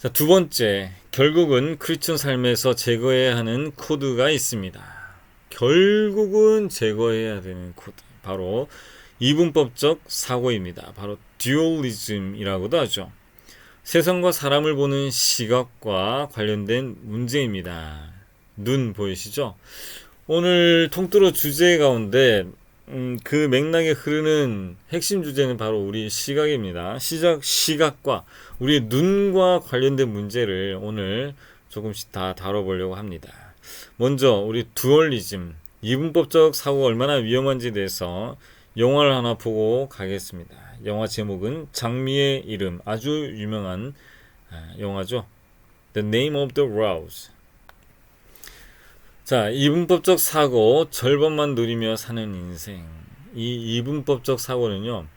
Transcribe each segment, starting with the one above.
자, 두 번째, 결국은 크리스천 삶에서 제거해야 하는 코드가 있습니다. 결국은 제거해야 되는 코드. 바로 이분법적 사고입니다. 바로 듀얼리즘이라고도 하죠. 세상과 사람을 보는 시각과 관련된 문제입니다. 눈 보이시죠? 오늘 통틀어 주제 가운데 그 맥락에 흐르는 핵심 주제는 바로 우리 시각입니다. 시각과 우리 눈과 관련된 문제를 오늘 조금씩 다 다뤄보려고 합니다. 먼저 우리 듀얼리즘, 이분법적 사고가 얼마나 위험한지에 대해서 영화를 하나 보고 가겠습니다. 영화 제목은 장미의 이름, 아주 유명한 영화죠. The Name of the Rose. 자, 이분법적 사고, 절반만 누리며 사는 인생. 이 이분법적 사고는요,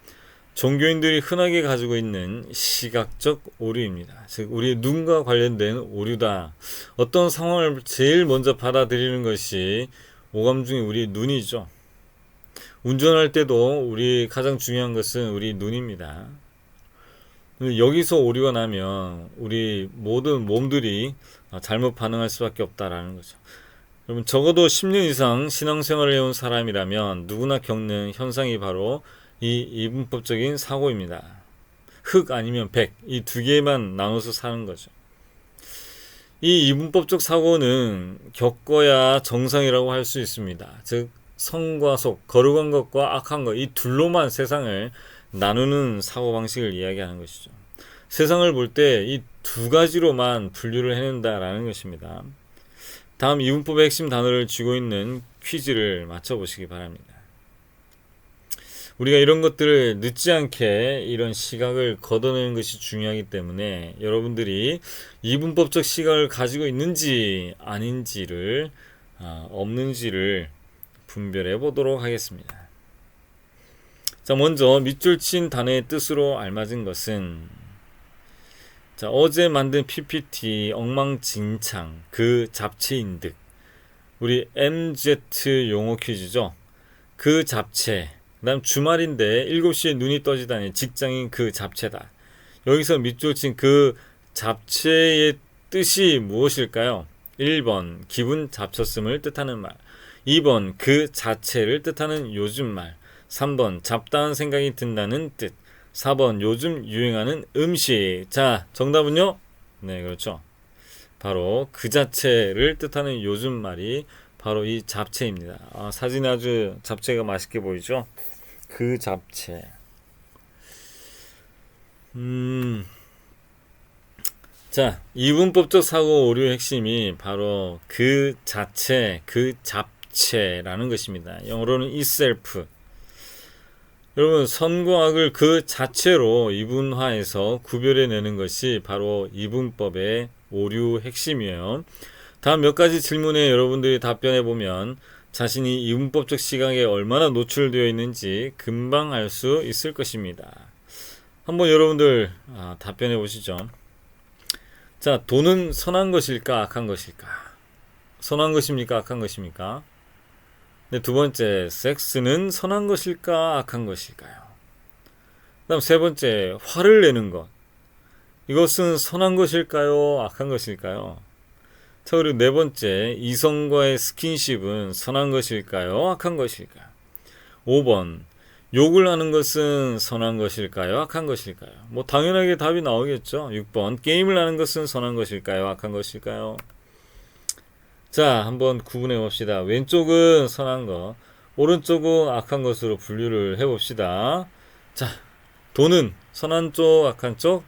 종교인들이 흔하게 가지고 있는 시각적 오류입니다. 즉, 우리 눈과 관련된 오류다. 어떤 상황을 제일 먼저 받아들이는 것이 오감 중에 우리 눈이죠. 운전할 때도 우리 가장 중요한 것은 우리 눈입니다. 여기서 오류가 나면 우리 모든 몸들이 잘못 반응할 수밖에 없다라는 거죠. 여러분, 적어도 10년 이상 신앙생활을 해온 사람이라면 누구나 겪는 현상이 바로 이 이분법적인 사고입니다. 흑 아니면 백, 이 두 개만 나눠서 사는 거죠. 이 이분법적 사고는 겪어야 정상이라고 할 수 있습니다. 즉, 성과 속, 거룩한 것과 악한 것, 이 둘로만 세상을 나누는 사고방식을 이야기하는 것이죠. 세상을 볼 때 이 두 가지로만 분류를 해낸다라는 것입니다. 다음 이분법의 핵심 단어를 쥐고 있는 퀴즈를 맞춰보시기 바랍니다. 우리가 이런 것들을 늦지 않게 이런 시각을 걷어내는 것이 중요하기 때문에 여러분들이 이분법적 시각을 가지고 있는지 아닌지를 없는지를 분별해 보도록 하겠습니다. 자, 먼저 밑줄 친 단어의 뜻으로 알맞은 것은, 자, 어제 만든 PPT 엉망진창 그 잡채인 듯. 우리 MZ 용어 퀴즈죠. 그 잡채. 그 다음 주말인데 7시에 눈이 떠지다니 직장인 그 잡채다. 여기서 밑줄 친 그 잡채의 뜻이 무엇일까요? 1번 기분 잡쳤음을 뜻하는 말, 2번 그 자체를 뜻하는 요즘 말, 3번 잡다한 생각이 든다는 뜻, 4번 요즘 유행하는 음식. 자, 정답은요? 네, 그렇죠. 바로 그 자체를 뜻하는 요즘 말이 바로 이 잡채입니다. 사진에 아주 잡채가 맛있게 보이죠? 그 잡채. 자, 이분법적 사고 오류의 핵심이 바로 그 자체, 그 잡채라는 것입니다. 영어로는 itself. 여러분, 선과 악을 그 자체로 이분화해서 구별해내는 것이 바로 이분법의 오류 핵심이에요. 다음 몇 가지 질문에 여러분들이 답변해보면 자신이 이분법적 시각에 얼마나 노출되어 있는지 금방 알 수 있을 것입니다. 한번 여러분들 답변해보시죠. 자, 돈은 선한 것일까 악한 것일까? 선한 것입니까 악한 것입니까? 네, 두 번째, 섹스는 선한 것일까 악한 것일까요? 다음 세 번째, 화를 내는 것. 이것은 선한 것일까요 악한 것일까요? 자, 그리고 네 번째, 이성과의 스킨십은 선한 것일까요 악한 것일까요? 5번, 욕을 하는 것은 선한 것일까요 악한 것일까요? 뭐 당연하게 답이 나오겠죠. 6번, 게임을 하는 것은 선한 것일까요 악한 것일까요? 자, 한번 구분해 봅시다. 왼쪽은 선한 것, 오른쪽은 악한 것으로 분류를 해 봅시다. 자, 돈은 선한 쪽, 악한 쪽?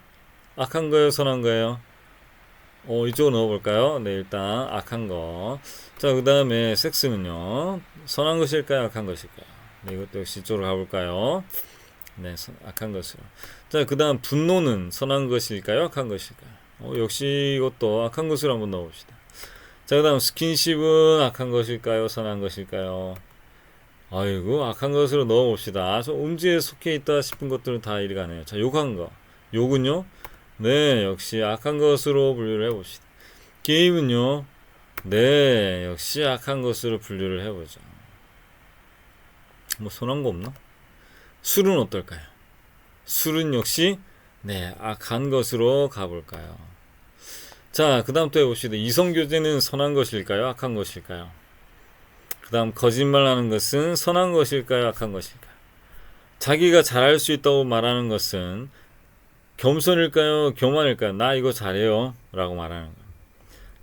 악한 거예요, 선한 거예요? 이쪽으로 넣어볼까요? 네, 일단 악한 거. 자, 그 다음에 섹스는요, 선한 것일까요 악한 것일까요? 네, 이것도 역시 이쪽으로 가볼까요? 네, 악한 것으로. 자, 그 다음 분노는 선한 것일까요 악한 것일까요? 역시 이것도 악한 것으로 한번 넣어봅시다. 자, 그 다음 스킨십은 악한 것일까요 선한 것일까요? 아이고, 악한 것으로 넣어봅시다. 저 음지에 속해 있다 싶은 것들은 다 이리 가네요. 자, 욕한 거. 욕은요? 네, 역시 악한 것으로 분류를 해봅시다. 게임은요? 네, 역시 악한 것으로 분류를 해보죠. 뭐 선한 거 없나? 술은 어떨까요? 술은 역시 네, 악한 것으로 가볼까요? 자, 그 다음 또 해봅시다. 이성교제는 선한 것일까요? 악한 것일까요? 그 다음 거짓말하는 것은 선한 것일까요? 악한 것일까요? 자기가 잘할 수 있다고 말하는 것은 겸손일까요? 교만일까요? 나 이거 잘해요 라고 말하는 거.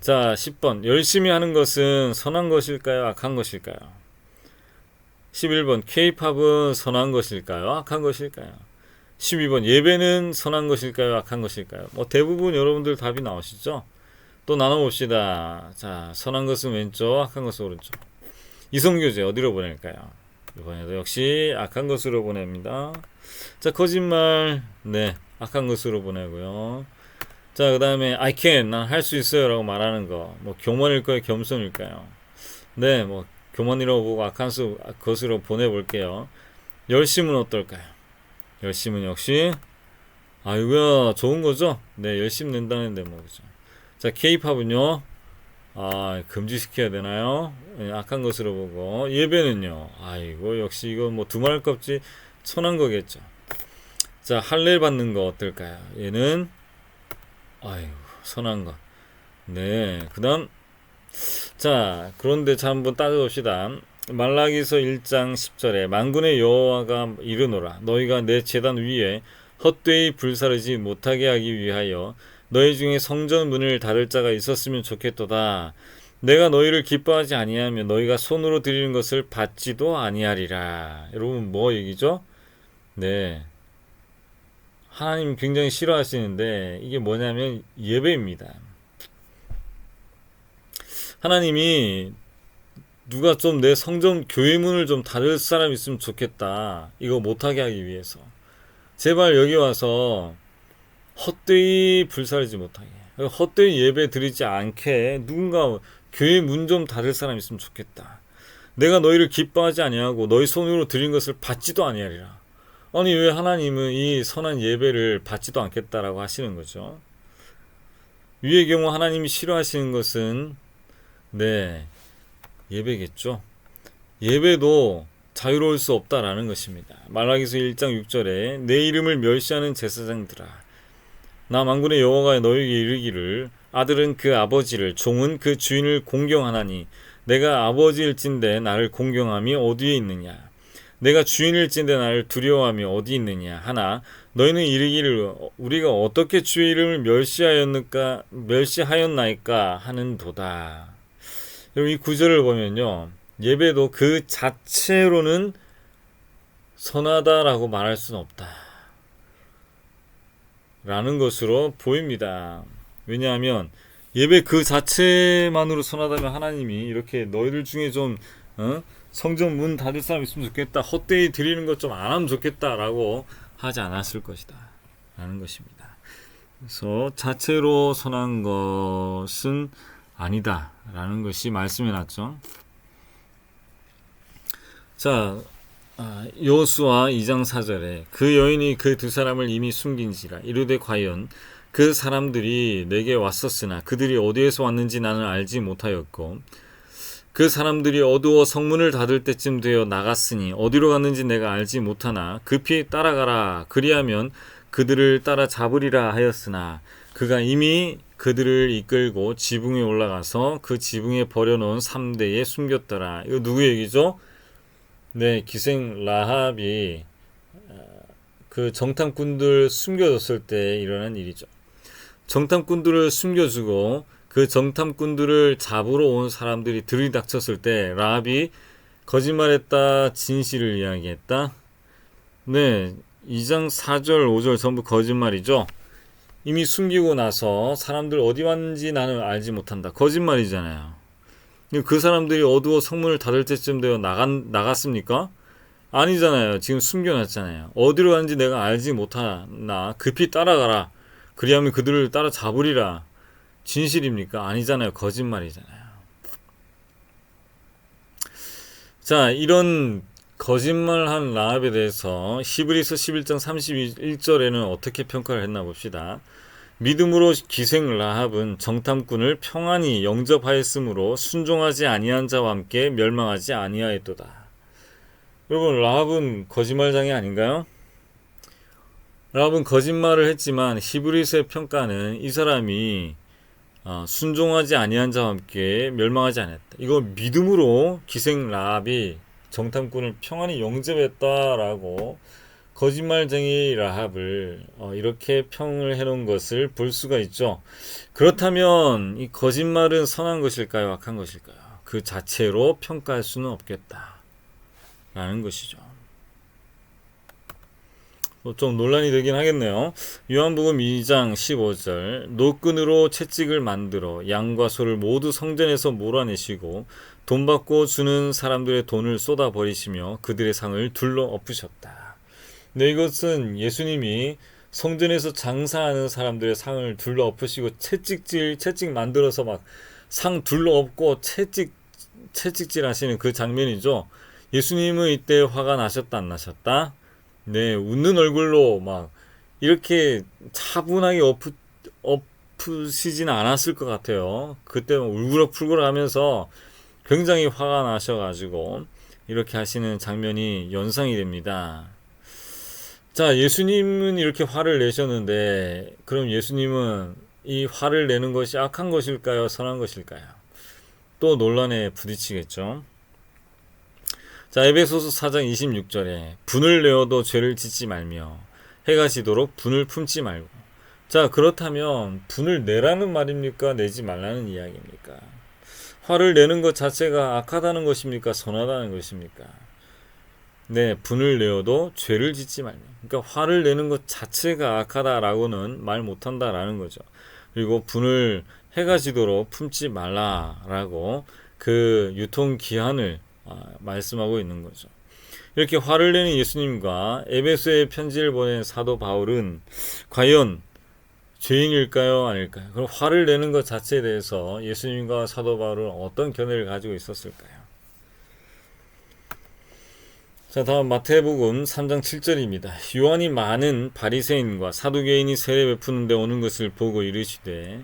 자, 10번 열심히 하는 것은 선한 것일까요? 악한 것일까요? 11번 K-팝은 선한 것일까요? 악한 것일까요? 12번 예배는 선한 것일까요? 악한 것일까요? 뭐 대부분 여러분들 답이 나오시죠? 또 나눠봅시다. 자, 선한 것은 왼쪽, 악한 것은 오른쪽. 이성교제 어디로 보낼까요? 이번에도 역시 악한 것으로 보냅니다. 자, 거짓말, 네, 악한 것으로 보내고요. 자, 그 다음에 I can, 난 할 수 있어요 라고 말하는 거, 뭐 교만일까요? 겸손일까요? 네, 뭐 교만이라고 보고 악한 것으로 보내볼게요. 열심은 어떨까요? 열심은 역시 아이고야 좋은 거죠? 네, 열심 낸다는데 뭐 그죠? 자, K-팝은요, 금지시켜야 되나요? 네, 악한 것으로 보고 예배는요, 아이고 역시 이거 뭐 두말 껍질 선한 거겠죠. 자, 할례 받는 거 어떨까요? 얘는 아이고 선한 거. 네, 그다음 자, 그런데 자 한번 따져봅시다. 말라기서 1장 10절에 만군의 여호와가 이르노라 너희가 내 제단 위에 헛되이 불사르지 못하게 하기 위하여 너희 중에 성전 문을 닫을 자가 있었으면 좋겠도다. 내가 너희를 기뻐하지 아니하면 너희가 손으로 드리는 것을 받지도 아니하리라. 여러분 뭐 얘기죠? 네, 하나님 굉장히 싫어하시는데 이게 뭐냐면 예배입니다. 하나님이 누가 좀 내 성전 교회 문을 좀 닫을 사람 있으면 좋겠다. 이거 못하게 하기 위해서. 제발 여기 와서 헛되이 불사르지 못하게. 헛되이 예배 드리지 않게 누군가 교회 문 좀 닫을 사람 있으면 좋겠다. 내가 너희를 기뻐하지 아니하고 너희 손으로 드린 것을 받지도 아니하리라. 아니 왜 하나님은 이 선한 예배를 받지도 않겠다라고 하시는 거죠? 위의 경우 하나님이 싫어하시는 것은 네, 예배겠죠. 예배도 자유로울 수 없다라는 것입니다. 말라기서 1장 6절에 내 이름을 멸시하는 제사장들아 나 만군의 여호와가 너희에게 이르기를 아들은 그 아버지를 종은 그 주인을 공경하나니 내가 아버지일진데 나를 공경함이 어디에 있느냐 내가 주인일진데 나를 두려워함이 어디 있느냐 하나 너희는 이르기를 우리가 어떻게 주의 이름을 멸시하였나이까 하는도다. 여러분 이 구절을 보면요 예배도 그 자체로는 선하다라고 말할 수는 없다 라는 것으로 보입니다. 왜냐하면 예배 그 자체만으로 선하다면 하나님이 이렇게 너희들 중에 좀 성전 문 닫을 사람 있으면 좋겠다 헛되이 드리는 것 좀 안 하면 좋겠다 라고 하지 않았을 것이다 라는 것입니다. 그래서 자체로 선한 것은 아니다 라는 것이 말씀해 놨죠. 자, 여호수아 2장 4절에 그 여인이 그 두 사람을 이미 숨긴지라 이르되 과연 그 사람들이 내게 왔었으나 그들이 어디에서 왔는지 나는 알지 못하였고 그 사람들이 어두워 성문을 닫을 때쯤 되어 나갔으니 어디로 갔는지 내가 알지 못하나 급히 따라가라 그리하면 그들을 따라 잡으리라 하였으나 그가 이미 그들을 이끌고 지붕에 올라가서 그 지붕에 버려놓은 3대에 숨겼더라. 이거 누구 얘기죠? 네, 기생 라합이 그 정탐꾼들 숨겨줬을 때 일어난 일이죠. 정탐꾼들을 숨겨주고 그 정탐꾼들을 잡으러 온 사람들이 들이닥쳤을 때 라합이 거짓말했다, 진실을 이야기했다. 네, 2장 4절, 5절 전부 거짓말이죠. 이미 숨기고 나서 사람들 어디 왔는지 나는 알지 못한다. 거짓말이잖아요. 그 사람들이 어두워 성문을 닫을 때쯤 되어 나갔습니까? 아니잖아요. 지금 숨겨놨잖아요. 어디로 가는지 내가 알지 못하나 급히 따라가라. 그리하면 그들을 따라 잡으리라. 진실입니까? 아니잖아요. 거짓말이잖아요. 자, 이런 거짓말한 라합에 대해서 히브리서 11장 31절에는 어떻게 평가를 했나 봅시다. 믿음으로 기생 라합은 정탐꾼을 평안히 영접하였으므로 순종하지 아니한 자와 함께 멸망하지 아니하였도다. 여러분 라합은 거짓말장이 아닌가요? 라합은 거짓말을 했지만 히브리서의 평가는 이 사람이 순종하지 아니한 자와 함께 멸망하지 않았다. 이거 믿음으로 기생 라합이 정탐꾼을 평안히 영접했다라고 거짓말쟁이 라합을 이렇게 평을 해놓은 것을 볼 수가 있죠. 그렇다면 이 거짓말은 선한 것일까요? 악한 것일까요? 그 자체로 평가할 수는 없겠다라는 것이죠. 좀 논란이 되긴 하겠네요. 요한복음 2장 15절 노끈으로 채찍을 만들어 양과 소를 모두 성전에서 몰아내시고 돈 받고 주는 사람들의 돈을 쏟아버리시며 그들의 상을 둘러 엎으셨다. 네, 이것은 예수님이 성전에서 장사하는 사람들의 상을 둘러 엎으시고 채찍 만들어서 막 상 둘러 엎고 채찍질 하시는 그 장면이죠. 예수님은 이때 화가 나셨다 안 나셨다? 네, 웃는 얼굴로 막 이렇게 차분하게 엎으시진 않았을 것 같아요. 그때 울그럭불그럭 하면서 굉장히 화가 나셔가지고 이렇게 하시는 장면이 연상이 됩니다. 자, 예수님은 이렇게 화를 내셨는데 그럼 예수님은 이 화를 내는 것이 악한 것일까요? 선한 것일까요? 또 논란에 부딪히겠죠. 자, 에베소서 4장 26절에 분을 내어도 죄를 짓지 말며 해가 지도록 분을 품지 말고. 자, 그렇다면 분을 내라는 말입니까? 내지 말라는 이야기입니까? 화를 내는 것 자체가 악하다는 것입니까? 선하다는 것입니까? 네, 분을 내어도 죄를 짓지 말며. 그러니까 화를 내는 것 자체가 악하다라고는 말 못한다라는 거죠. 그리고 분을 해가 지도록 품지 말라라고 그 유통기한을 말씀하고 있는 거죠. 이렇게 화를 내는 예수님과 에베소에 편지를 보낸 사도 바울은 과연 죄인일까요? 아닐까요? 그럼 화를 내는 것 자체에 대해서 예수님과 사도 바울은 어떤 견해를 가지고 있었을까요? 자, 다음 마태복음 3장 7절입니다. 요한이 많은 바리새인과 사두개인이 세례 베푸는 데 오는 것을 보고 이르시되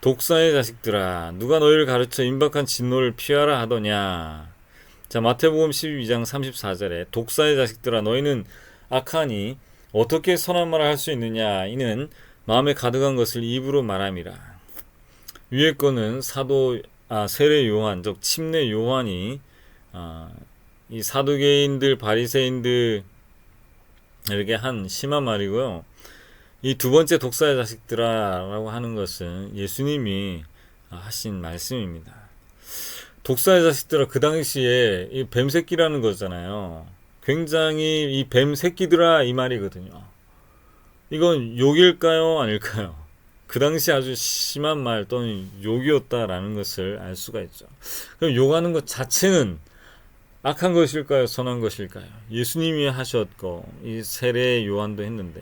독사의 자식들아 누가 너희를 가르쳐 임박한 진노를 피하라 하더냐. 자, 마태복음 12장 34절에 독사의 자식들아 너희는 악하니 어떻게 선한 말을 할 수 있느냐. 이는 마음에 가득한 것을 입으로 말함이라. 위에 거는 세례 요한, 즉 침례 요한이 이 사두개인들, 바리새인들 에게 한 심한 말이고요. 이 두 번째 독사의 자식들아라고 하는 것은 예수님이 하신 말씀입니다. 독사의 자식들아, 그 당시에 이 뱀새끼라는 거잖아요. 굉장히 이 뱀새끼들아 이 말이거든요. 이건 욕일까요? 아닐까요? 그 당시 아주 심한 말 또는 욕이었다라는 것을 알 수가 있죠. 그럼 욕하는 것 자체는 악한 것일까요? 선한 것일까요? 예수님이 하셨고 이 세례 요한도 했는데.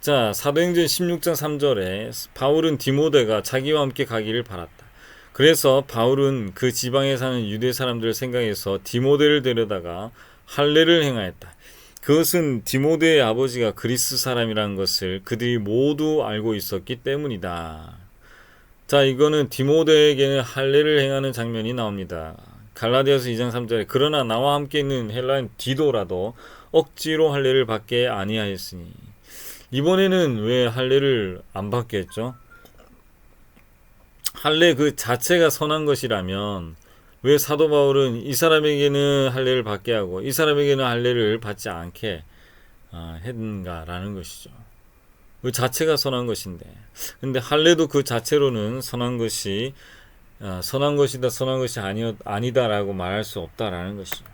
자, 사도행전 16장 3절에 바울은 디모데가 자기와 함께 가기를 바랐다. 그래서 바울은 그 지방에 사는 유대 사람들을 생각해서 디모데를 데려다가 할례를 행하였다. 그것은 디모데의 아버지가 그리스 사람이라는 것을 그들이 모두 알고 있었기 때문이다. 자, 이거는 디모데에게는 할례를 행하는 장면이 나옵니다. 갈라디아서 2장 3절에 그러나 나와 함께 있는 헬라인 디도라도 억지로 할례를 받게 아니하였으니. 이번에는 왜 할례를 안 받게 했죠? 할례 그 자체가 선한 것이라면 왜 사도 바울은 이 사람에게는 할례를 받게 하고 이 사람에게는 할례를 받지 않게 했는가라는 것이죠. 그 자체가 선한 것인데, 근데 할례도 그 자체로는 선한 것이다, 선한 것이 아니다라고 말할 수 없다라는 것이죠.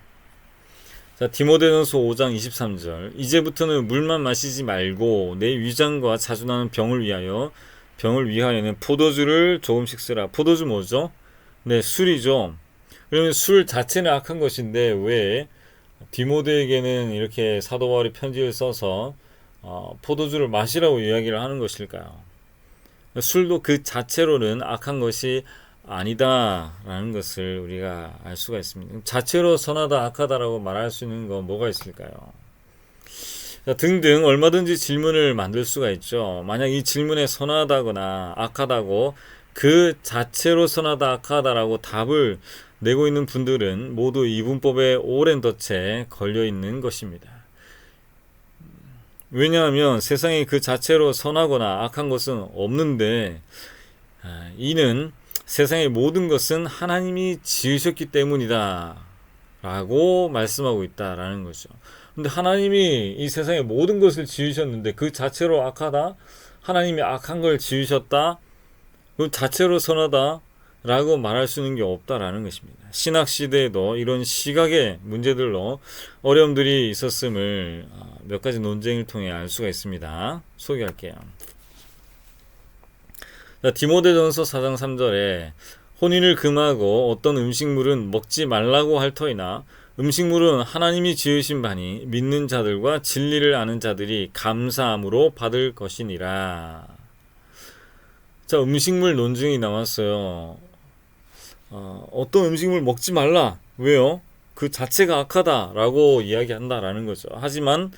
자, 디모데전서 5장 23절. 이제부터는 물만 마시지 말고 내 위장과 자주 나는 병을 위하여는 포도주를 조금씩 쓰라. 포도주 뭐죠? 네, 술이죠. 그러면 술 자체는 악한 것인데 왜 디모데에게는 이렇게 사도 바울이 편지를 써서 포도주를 마시라고 이야기를 하는 것일까요? 술도 그 자체로는 악한 것이 아니다라는 것을 우리가 알 수가 있습니다. 자체로 선하다 악하다라고 말할 수 있는 건 뭐가 있을까요? 자, 등등 얼마든지 질문을 만들 수가 있죠. 만약 이 질문에 선하다거나 악하다고 그 자체로 선하다 악하다라고 답을 내고 있는 분들은 모두 이분법의 오랜 덫에 걸려 있는 것입니다. 왜냐하면 세상에 그 자체로 선하거나 악한 것은 없는데 이는 세상의 모든 것은 하나님이 지으셨기 때문이다 라고 말씀하고 있다라는 거죠. 근데 하나님이 이 세상의 모든 것을 지으셨는데 그 자체로 악하다? 하나님이 악한 걸 지으셨다? 그 자체로 선하다? 라고 말할 수 있는 게 없다라는 것입니다. 신학 시대에도 이런 시각의 문제들로 어려움들이 있었음을 몇 가지 논쟁을 통해 알 수가 있습니다. 소개할게요. 디모데전서 4장 3절에 혼인을 금하고 어떤 음식물은 먹지 말라고 할 터이나 음식물은 하나님이 지으신 바니 믿는 자들과 진리를 아는 자들이 감사함으로 받을 것이니라. 자, 음식물 논증이 나왔어요. 어떤 음식물 먹지 말라. 왜요? 그 자체가 악하다라고 이야기한다라는 거죠. 하지만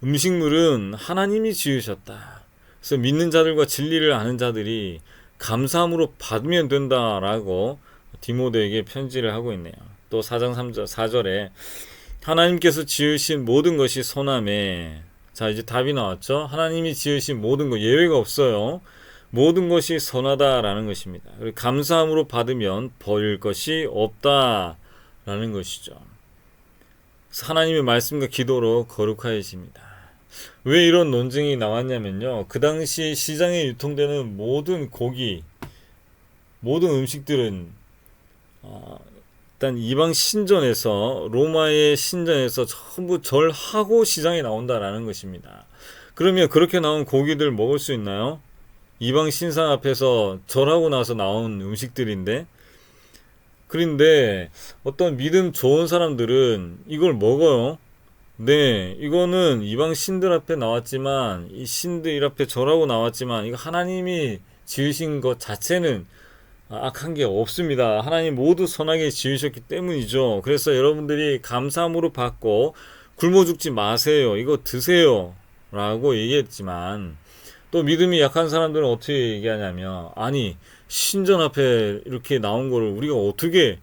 음식물은 하나님이 지으셨다. 그래서 믿는 자들과 진리를 아는 자들이 감사함으로 받으면 된다라고 디모데에게 편지를 하고 있네요. 또 4장 3절 4절에 하나님께서 지으신 모든 것이 선하매. 자, 이제 답이 나왔죠. 하나님이 지으신 모든 것 예외가 없어요. 모든 것이 선하다라는 것입니다. 그리고 감사함으로 받으면 버릴 것이 없다라는 것이죠. 하나님의 말씀과 기도로 거룩하여집니다. 왜 이런 논증이 나왔냐면요. 그 당시 시장에 유통되는 모든 고기, 모든 음식들은 일단 이방 신전에서 로마의 신전에서 전부 절하고 시장에 나온다라는 것입니다. 그러면 그렇게 나온 고기들 먹을 수 있나요? 이방 신상 앞에서 절하고 나서 나온 음식들인데, 그런데 어떤 믿음 좋은 사람들은 이걸 먹어요. 네, 이거는 이방 신들 앞에 나왔지만, 이 신들 앞에 절하고 나왔지만, 이거 하나님이 지으신 것 자체는 악한 게 없습니다. 하나님 모두 선하게 지으셨기 때문이죠. 그래서 여러분들이 감사함으로 받고 굶어 죽지 마세요. 이거 드세요. 라고 얘기했지만, 또 믿음이 약한 사람들은 어떻게 얘기하냐면, 아니 신전 앞에 이렇게 나온 거를 우리가 어떻게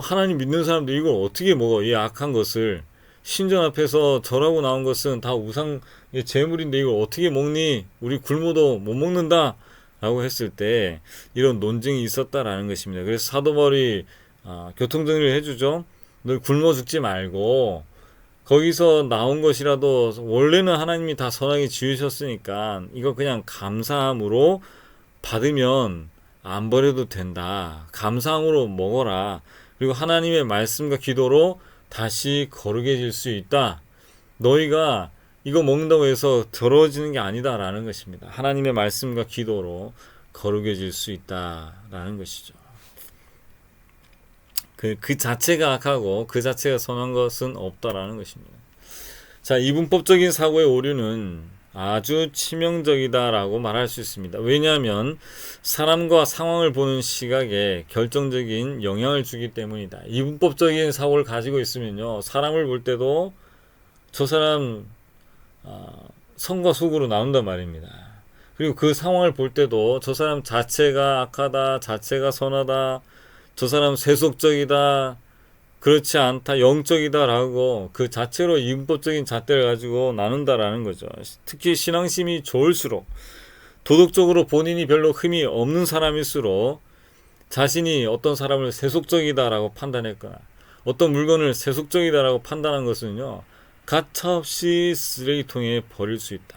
하나님 믿는 사람들 이걸 어떻게 먹어? 이 악한 것을 신전 앞에서 절하고 나온 것은 다 우상 제물인데 이걸 어떻게 먹니? 우리 굶어도 못 먹는다 라고 했을 때 이런 논쟁이 있었다라는 것입니다. 그래서 사도 바울이 교통정리를 해주죠. 너 굶어 죽지 말고 거기서 나온 것이라도 원래는 하나님이 다 선하게 지으셨으니까 이거 그냥 감사함으로 받으면 안 버려도 된다. 감사함으로 먹어라. 그리고 하나님의 말씀과 기도로 다시 거룩해질 수 있다. 너희가 이거 먹는다고 해서 더러워지는 게 아니다라는 것입니다. 하나님의 말씀과 기도로 거룩해질 수 있다라는 것이죠. 그 자체가 악하고 그 자체가 선한 것은 없다라는 것입니다. 자, 이분법적인 사고의 오류는 아주 치명적이다라고 말할 수 있습니다. 왜냐하면 사람과 상황을 보는 시각에 결정적인 영향을 주기 때문이다. 이분법적인 사고를 가지고 있으면요, 사람을 볼 때도 저 사람 선과 속으로 나온단 말입니다. 그리고 그 상황을 볼 때도 저 사람 자체가 악하다, 자체가 선하다, 저 사람 세속적이다, 그렇지 않다, 영적이다라고 그 자체로 이분법적인 잣대를 가지고 나눈다라는 거죠. 특히 신앙심이 좋을수록, 도덕적으로 본인이 별로 흠이 없는 사람일수록 자신이 어떤 사람을 세속적이다라고 판단했거나 어떤 물건을 세속적이다라고 판단한 것은요, 가차없이 쓰레기통에 버릴 수 있다.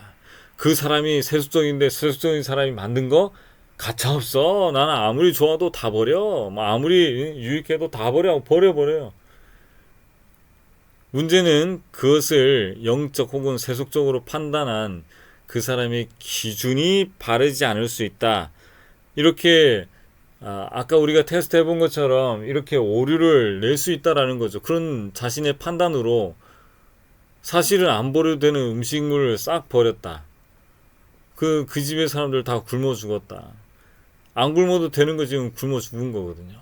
그 사람이 세속적인데 세속적인 사람이 만든 거 가차없어. 나는 아무리 좋아도 다 버려. 아무리 유익해도 다 버려버려요. 문제는 그것을 영적 혹은 세속적으로 판단한 그 사람의 기준이 바르지 않을 수 있다. 이렇게 아까 우리가 테스트 해본 것처럼 이렇게 오류를 낼 수 있다라는 거죠. 그런 자신의 판단으로 사실은 안 버려도 되는 음식물을 싹 버렸다. 그 집의 사람들 다 굶어 죽었다. 안 굶어도 되는 거 지금 굶어 죽은 거거든요.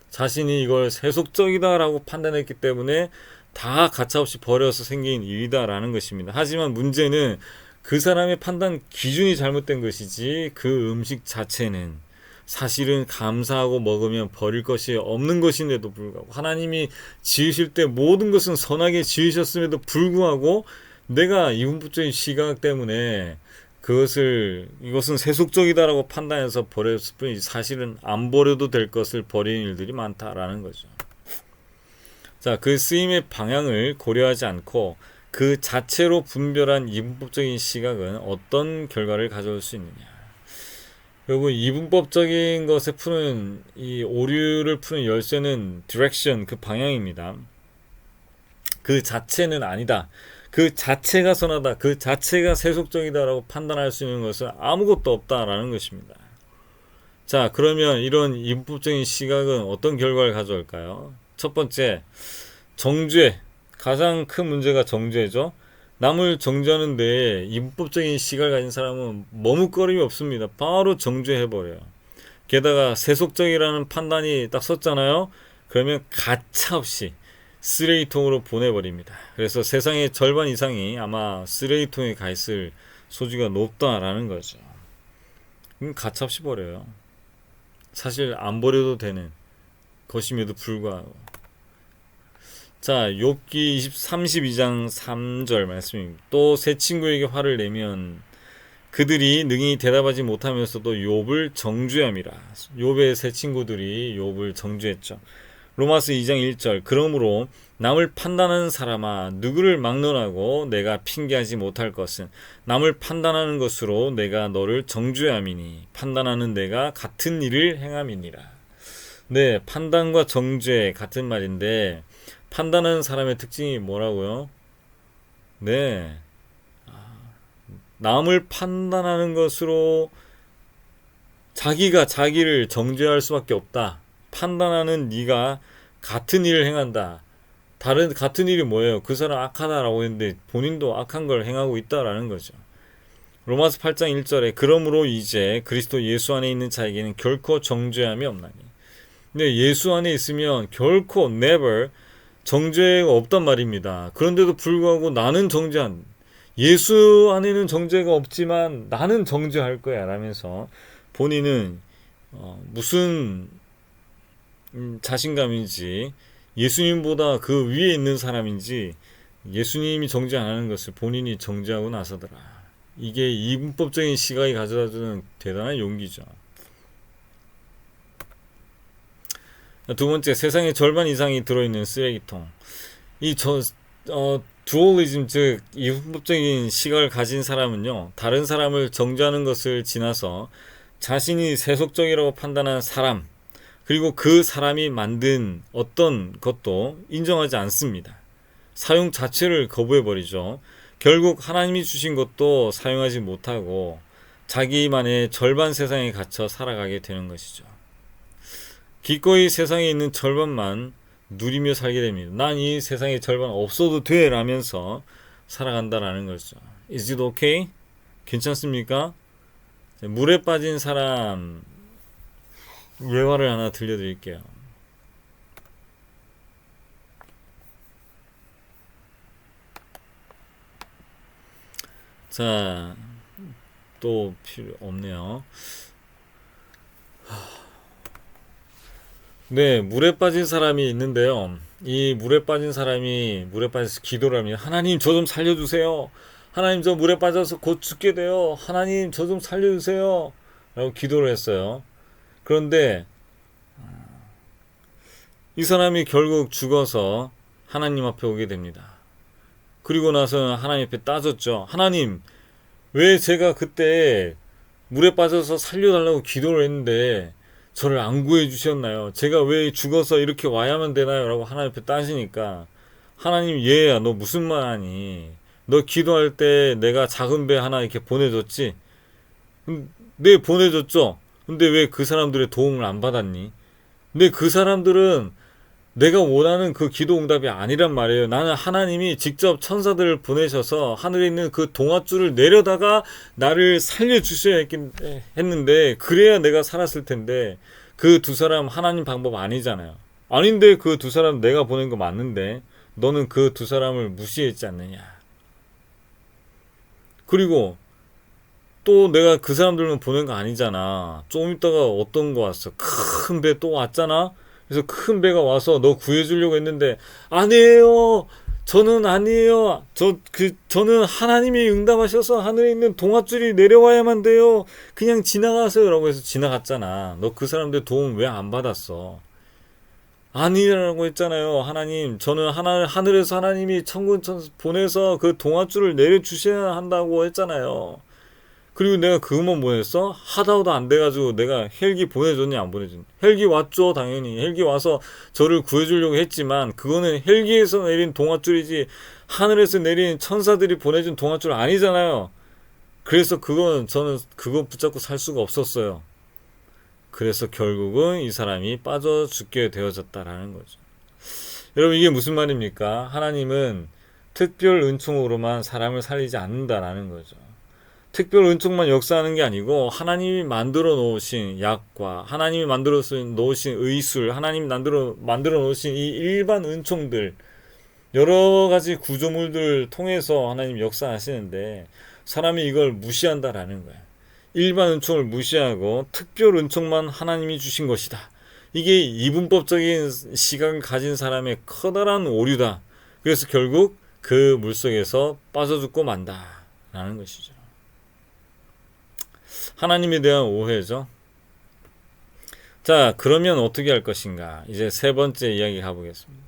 자신이 이걸 세속적이다라고 판단했기 때문에 다 가차없이 버려서 생긴 일이다라는 것입니다. 하지만 문제는 그 사람의 판단 기준이 잘못된 것이지 그 음식 자체는 사실은 감사하고 먹으면 버릴 것이 없는 것인데도 불구하고 하나님이 지으실 때 모든 것은 선하게 지으셨음에도 불구하고 내가 이분법적인 시각 때문에 이것은 세속적이다라고 판단해서 버렸을 뿐이지 사실은 안 버려도 될 것을 버리는 일들이 많다라는 거죠. 자, 그 쓰임의 방향을 고려하지 않고 그 자체로 분별한 이분법적인 시각은 어떤 결과를 가져올 수 있느냐. 결국 이분법적인 것에 푸는 이 오류를 푸는 열쇠는 디렉션, 그 방향입니다. 그 자체는 아니다. 그 자체가 선하다. 그 자체가 세속적이다라고 판단할 수 있는 것은 아무것도 없다라는 것입니다. 자, 그러면 이런 이분법적인 시각은 어떤 결과를 가져올까요? 첫 번째, 정죄. 가장 큰 문제가 정죄죠. 남을 정죄하는데 이분법적인 시각을 가진 사람은 머뭇거림이 없습니다. 바로 정죄해버려요. 게다가 세속적이라는 판단이 딱 섰잖아요. 그러면 가차없이 쓰레기통으로 보내버립니다. 그래서 세상의 절반 이상이 아마 쓰레기통에 가 있을 소지가 높다라는 거죠. 가차없이 버려요. 사실 안 버려도 되는 것임에도 불구하고. 자, 욥기 32장 3절 말씀입니다. 또 새 친구에게 화를 내면 그들이 능히 대답하지 못하면서도 욥을 정죄함이라. 욥의 새 친구들이 욥을 정죄했죠. 로마서 2장 1절 그러므로 남을 판단하는 사람아 누구를 막론하고 내가 핑계하지 못할 것은 남을 판단하는 것으로 내가 너를 정죄함이니 판단하는 내가 같은 일을 행함이니라. 네, 판단과 정죄 같은 말인데 판단하는 사람의 특징이 뭐라고요? 네, 남을 판단하는 것으로 자기가 자기를 정죄할 수밖에 없다. 판단하는 네가 같은 일을 행한다. 같은 일이 뭐예요? 그 사람 악하다라고 했는데 본인도 악한 걸 행하고 있다라는 거죠. 로마서 8장 1절에 그러므로 이제 그리스도 예수 안에 있는 자에게는 결코 정죄함이 없나니. 근데 예수 안에 있으면 결코 never 정죄가 없단 말입니다. 그런데도 불구하고 나는 예수 안에는 정죄가 없지만 나는 정죄할 거야 라면서 본인은 무슨 자신감인지 예수님보다 그 위에 있는 사람인지 예수님이 정죄 안 하는 것을 본인이 정죄하고 나서더라. 이게 이분법적인 시각이 가져다주는 대단한 용기죠. 두 번째, 세상의 절반 이상이 들어있는 쓰레기통. 두얼리즘, 즉 이분법적인 시각을 가진 사람은요, 다른 사람을 정죄하는 것을 지나서 자신이 세속적이라고 판단한 사람, 그리고 그 사람이 만든 어떤 것도 인정하지 않습니다. 사용 자체를 거부해버리죠. 결국 하나님이 주신 것도 사용하지 못하고 자기만의 절반 세상에 갇혀 살아가게 되는 것이죠. 기꺼이 세상에 있는 절반만 누리며 살게 됩니다. 난 이 세상에 절반 없어도 돼 라면서 살아간다라는 거죠. Is it okay? 괜찮습니까? 물에 빠진 사람 예화를 하나 들려드릴게요. 자, 또 필요 없네요. 네, 물에 빠진 사람이 있는데요. 이 물에 빠진 사람이 물에 빠져서 기도를 합니다. 하나님, 저 좀 살려주세요. 하나님, 저 물에 빠져서 곧 죽게 돼요. 하나님, 저 좀 살려주세요. 라고 기도를 했어요. 그런데 이 사람이 결국 죽어서 하나님 앞에 오게 됩니다. 그리고 나서 하나님 앞에 따졌죠. 하나님, 왜 제가 그때 물에 빠져서 살려달라고 기도를 했는데 저를 안 구해 주셨나요? 제가 왜 죽어서 이렇게 와야만 되나요? 라고 하나님 앞에 따지니까 하나님, 얘야, 너 무슨 말 하니? 너 기도할 때 내가 작은 배 하나 이렇게 보내줬지? 네, 보내줬죠. 근데 왜 그 사람들의 도움을 안 받았니? 근데 그 사람들은 내가 원하는 그 기도 응답이 아니란 말이에요. 나는 하나님이 직접 천사들을 보내셔서 하늘에 있는 그 동아줄을 내려다가 나를 살려주셔야 했는데 그래야 내가 살았을 텐데 그 두 사람 하나님 방법 아니잖아요. 아닌데 그 두 사람 내가 보낸 거 맞는데 너는 그 두 사람을 무시했지 않느냐. 그리고 또 내가 그 사람들만 보낸 거 아니잖아. 좀 있다가 어떤 거 왔어. 큰 배 또 왔잖아. 그래서 큰 배가 와서 너 구해주려고 했는데 아니에요. 저는 아니에요. 저는 하나님이 응답하셔서 하늘에 있는 동아줄이 내려와야만 돼요. 그냥 지나가세요. 라고 해서 지나갔잖아. 너 그 사람들 도움 왜 안 받았어? 아니라고 했잖아요. 하나님, 저는 하늘에서 하나님이 천군 보내서 그 동아줄을 내려주셔야 한다고 했잖아요. 그리고 내가 그것만 보냈어? 하다도 안 돼가지고 내가 헬기 보내줬니 안 보내줬니? 헬기 왔죠, 당연히. 헬기 와서 저를 구해주려고 했지만 그거는 헬기에서 내린 동아줄이지 하늘에서 내린 천사들이 보내준 동아줄 아니잖아요. 그래서 저는 그거 붙잡고 살 수가 없었어요. 그래서 결국은 이 사람이 빠져 죽게 되어졌다라는 거죠. 여러분, 이게 무슨 말입니까? 하나님은 특별 은총으로만 사람을 살리지 않는다라는 거죠. 특별 은총만 역사하는 게 아니고 하나님이 만들어 놓으신 약과 하나님이 만들어 놓으신 의술, 하나님이 만들어 놓으신 이 일반 은총들, 여러 가지 구조물들을 통해서 하나님 역사하시는데 사람이 이걸 무시한다라는 거예요. 일반 은총을 무시하고 특별 은총만 하나님이 주신 것이다. 이게 이분법적인 시각을 가진 사람의 커다란 오류다. 그래서 결국 그 물속에서 빠져 죽고 만다라는 것이죠. 하나님에 대한 오해죠. 자, 그러면 어떻게 할 것인가? 이제 세 번째 이야기 가보겠습니다.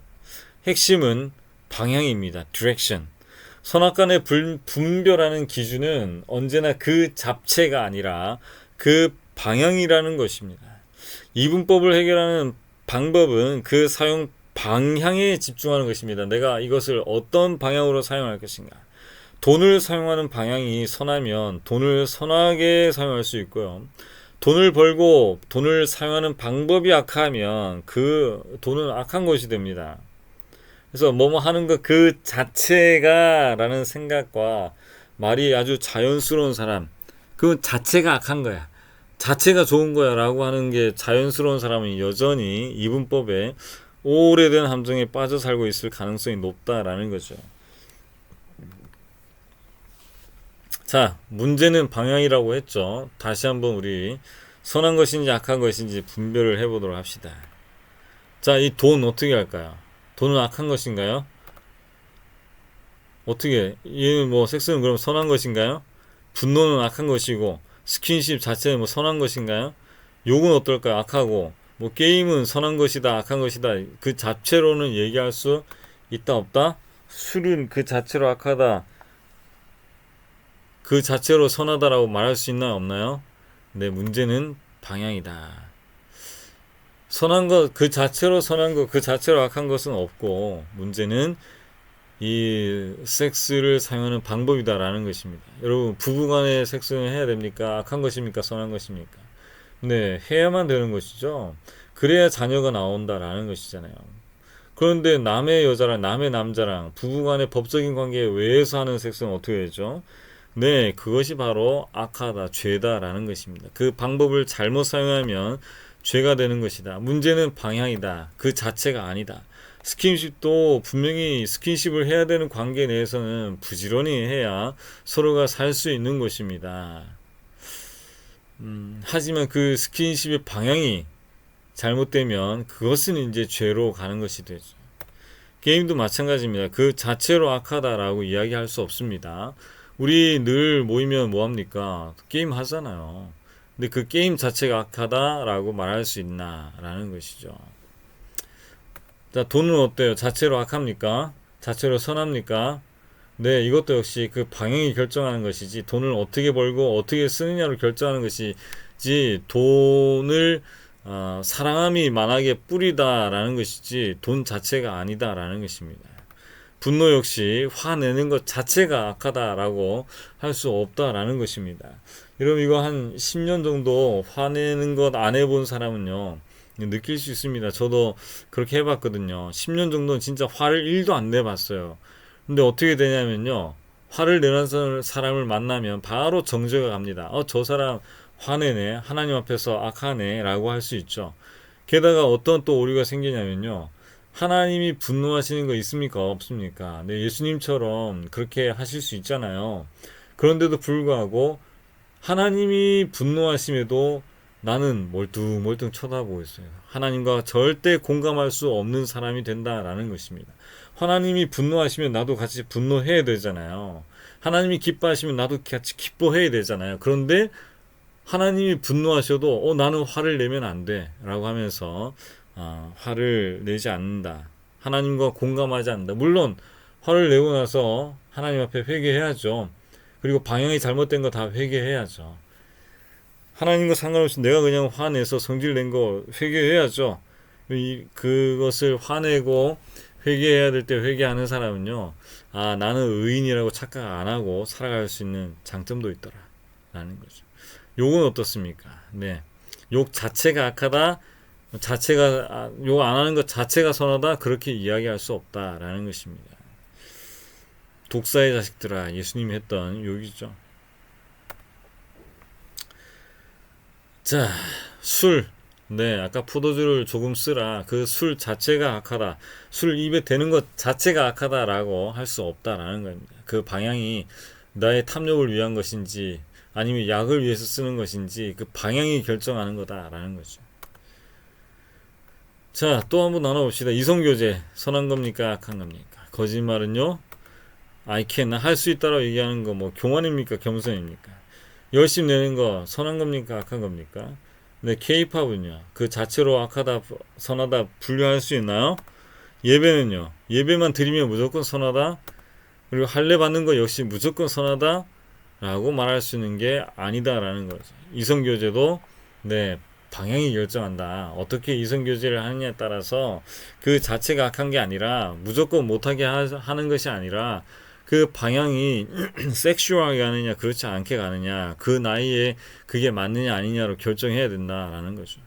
핵심은 방향입니다. direction. 선악간의 분별하는 기준은 언제나 그 잡채가 아니라 그 방향이라는 것입니다. 이분법을 해결하는 방법은 그 사용 방향에 집중하는 것입니다. 내가 이것을 어떤 방향으로 사용할 것인가. 돈을 사용하는 방향이 선하면 돈을 선하게 사용할 수 있고요. 돈을 벌고 돈을 사용하는 방법이 악하면 그 돈은 악한 것이 됩니다. 그래서 뭐뭐 하는 것 그 자체가 라는 생각과 말이 아주 자연스러운 사람, 그 자체가 악한 거야. 자체가 좋은 거야 라고 하는 게 자연스러운 사람은 여전히 이분법에 오래된 함정에 빠져 살고 있을 가능성이 높다라는 거죠. 자, 문제는 방향이라고 했죠. 다시 한번 우리 선한 것인지 악한 것인지 분별을 해보도록 합시다. 자, 이 돈 어떻게 할까요? 돈은 악한 것인가요? 어떻게? 얘는 뭐 섹스는 그럼 선한 것인가요? 분노는 악한 것이고 스킨십 자체는 뭐 선한 것인가요? 욕은 어떨까요? 악하고 뭐 게임은 선한 것이다 악한 것이다 그 자체로는 얘기할 수 있다 없다? 술은 그 자체로 악하다 그 자체로 선하다라고 말할 수 있나요 없나요? 네, 문제는 방향이다. 선한 것 그 자체로 선한 것 그 자체로 악한 것은 없고 문제는 이 섹스를 사용하는 방법이다라는 것입니다. 여러분, 부부간의 섹스는 해야 됩니까? 악한 것입니까? 선한 것입니까? 네, 해야만 되는 것이죠. 그래야 자녀가 나온다라는 것이잖아요. 그런데 남의 여자랑 남의 남자랑 부부간의 법적인 관계에 의해서 하는 섹스는 어떻게 되죠? 네, 그것이 바로 악하다, 죄다라는 것입니다. 그 방법을 잘못 사용하면 죄가 되는 것이다. 문제는 방향이다. 그 자체가 아니다. 스킨십도 분명히 스킨십을 해야 되는 관계 내에서는 부지런히 해야 서로가 살 수 있는 것입니다. 하지만 그 스킨십의 방향이 잘못되면 그것은 이제 죄로 가는 것이 되죠. 게임도 마찬가지입니다. 그 자체로 악하다라고 이야기할 수 없습니다. 우리 늘 모이면 뭐합니까? 게임 하잖아요. 근데 그 게임 자체가 악하다라고 말할 수 있나라는 것이죠. 자, 돈은 어때요? 자체로 악합니까? 자체로 선합니까? 네, 이것도 역시 그 방향이 결정하는 것이지 돈을 어떻게 벌고 어떻게 쓰느냐로 결정하는 것이지 돈을 사랑함이 만하게 뿌리다라는 것이지 돈 자체가 아니다라는 것입니다. 분노 역시 화내는 것 자체가 악하다라고 할 수 없다라는 것입니다. 여러분, 이거 한 10년 정도 화내는 것 안 해본 사람은요 느낄 수 있습니다. 저도 그렇게 해봤거든요. 10년 정도는 진짜 화를 1도 안 내봤어요. 근데 어떻게 되냐면요, 화를 내는 사람을 만나면 바로 정죄가 갑니다. 저 사람 화내네, 하나님 앞에서 악하네 라고 할 수 있죠. 게다가 어떤 또 오류가 생기냐면요, 하나님이 분노하시는 거 있습니까 없습니까? 네, 예수님처럼 그렇게 하실 수 있잖아요. 그런데도 불구하고 하나님이 분노하심에도 나는 멀뚱멀뚱 쳐다보고 있어요. 하나님과 절대 공감할 수 없는 사람이 된다라는 것입니다. 하나님이 분노하시면 나도 같이 분노해야 되잖아요. 하나님이 기뻐하시면 나도 같이 기뻐해야 되잖아요. 그런데 하나님이 분노하셔도 나는 화를 내면 안 돼 라고 하면서 화를 내지 않는다. 하나님과 공감하지 않는다. 물론 화를 내고 나서 하나님 앞에 회개해야죠. 그리고 방향이 잘못된 거 다 회개해야죠. 하나님과 상관없이 내가 그냥 화내서 성질낸 거 회개해야죠. 그것을 화내고 회개해야 될 때 회개하는 사람은요, 나는 의인이라고 착각 안 하고 살아갈 수 있는 장점도 있더라 라는 거죠. 욕은 어떻습니까? 네, 욕 자체가 악하다, 욕 안 하는 것 자체가 선하다, 그렇게 이야기할 수 없다라는 것입니다. 독사의 자식들아, 예수님이 했던 욕이죠. 자, 술. 네, 아까 포도주를 조금 쓰라. 그 술 자체가 악하다. 술 입에 대는 것 자체가 악하다라고 할 수 없다라는 겁니다. 그 방향이 나의 탐욕을 위한 것인지 아니면 약을 위해서 쓰는 것인지 그 방향이 결정하는 거다라는 거죠. 자, 또 한번 나눠봅시다. 이성교제, 선한 겁니까? 악한 겁니까? 거짓말은요? I can, 할 수 있다라고 얘기하는 거 뭐 교만입니까? 겸손입니까? 열심 내는 거 선한 겁니까? 악한 겁니까? 근데 K-팝은요, 그 자체로 악하다, 선하다 분류할 수 있나요? 예배는요, 예배만 드리면 무조건 선하다, 그리고 할례 받는 거 역시 무조건 선하다 라고 말할 수 있는 게 아니다라는 거죠. 이성교제도 네, 방향이 결정한다. 어떻게 이성교제를 하느냐에 따라서 그 자체가 악한 게 아니라 무조건 못하게 하는 것이 아니라 그 방향이 섹슈얼하게 가느냐 그렇지 않게 가느냐, 그 나이에 그게 맞느냐 아니냐로 결정해야 된다라는 거죠.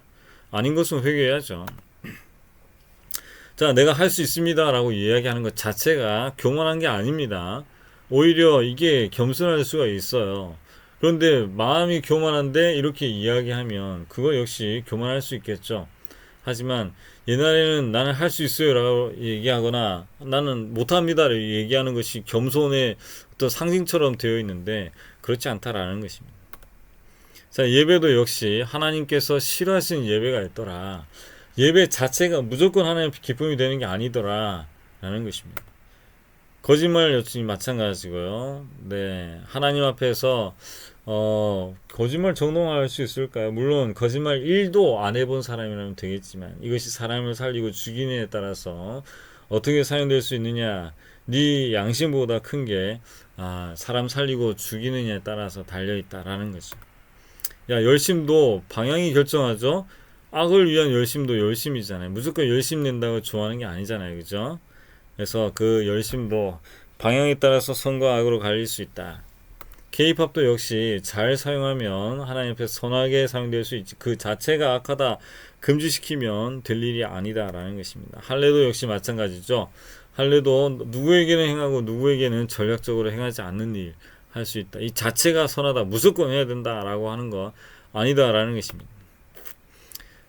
아닌 것은 회개해야죠. 자, 내가 할 수 있습니다 라고 이야기하는 것 자체가 교만한 게 아닙니다. 오히려 이게 겸손할 수가 있어요. 그런데 마음이 교만한데 이렇게 이야기하면 그거 역시 교만할 수 있겠죠. 하지만 옛날에는 나는 할 수 있어요 라고 얘기하거나 나는 못합니다 라고 얘기하는 것이 겸손의 어떤 상징처럼 되어 있는데 그렇지 않다라는 것입니다. 자, 예배도 역시 하나님께서 싫어하시는 예배가 있더라. 예배 자체가 무조건 하나님 기쁨이 되는 게 아니더라 라는 것입니다. 거짓말 역시 마찬가지고요. 네, 하나님 앞에서 거짓말 정당화할 수 있을까요? 물론 거짓말 1도 안 해본 사람이라면 되겠지만 이것이 사람을 살리고 죽이느냐에 따라서 어떻게 사용될 수 있느냐, 네 양심보다 큰 게 사람 살리고 죽이느냐에 따라서 달려있다라는 거죠. 야, 열심도 방향이 결정하죠. 악을 위한 열심도 열심이잖아요. 무조건 열심 낸다고 좋아하는 게 아니잖아요. 그죠? 그래서 그 열심도 방향에 따라서 선과 악으로 갈릴 수 있다. K-팝도 역시 잘 사용하면 하나님 앞에서 선하게 사용될 수 있지, 그 자체가 악하다 금지시키면 될 일이 아니다라는 것입니다. 할례도 역시 마찬가지죠. 할례도 누구에게는 행하고 누구에게는 전략적으로 행하지 않는 일 할 수 있다. 이 자체가 선하다, 무조건 해야 된다라고 하는 거 아니다라는 것입니다.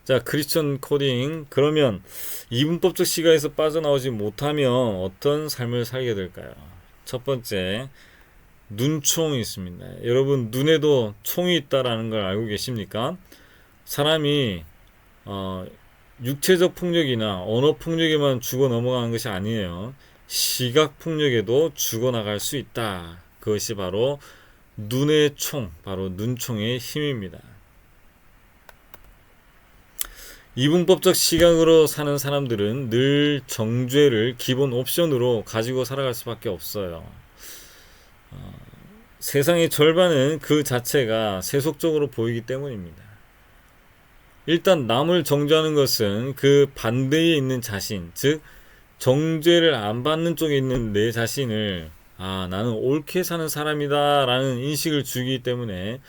자, 크리스천 코딩. 그러면 이분법적 시각에서 빠져나오지 못하면 어떤 삶을 살게 될까요? 첫 번째, 눈총이 있습니다. 여러분, 눈에도 총이 있다라는 걸 알고 계십니까? 사람이 육체적 폭력이나 언어 폭력에만 죽어 넘어가는 것이 아니에요. 시각 폭력에도 죽어 나갈 수 있다. 그것이 바로 눈의 총, 바로 눈총의 힘입니다. 이분법적 시각으로 사는 사람들은 늘 정죄를 기본 옵션으로 가지고 살아갈 수밖에 없어요. 세상의 절반은 그 자체가 세속적으로 보이기 때문입니다. 일단 남을 정죄하는 것은 그 반대에 있는 자신, 즉 정죄를 안 받는 쪽에 있는 내 자신을 나는 옳게 사는 사람이다 라는 인식을 주기 때문에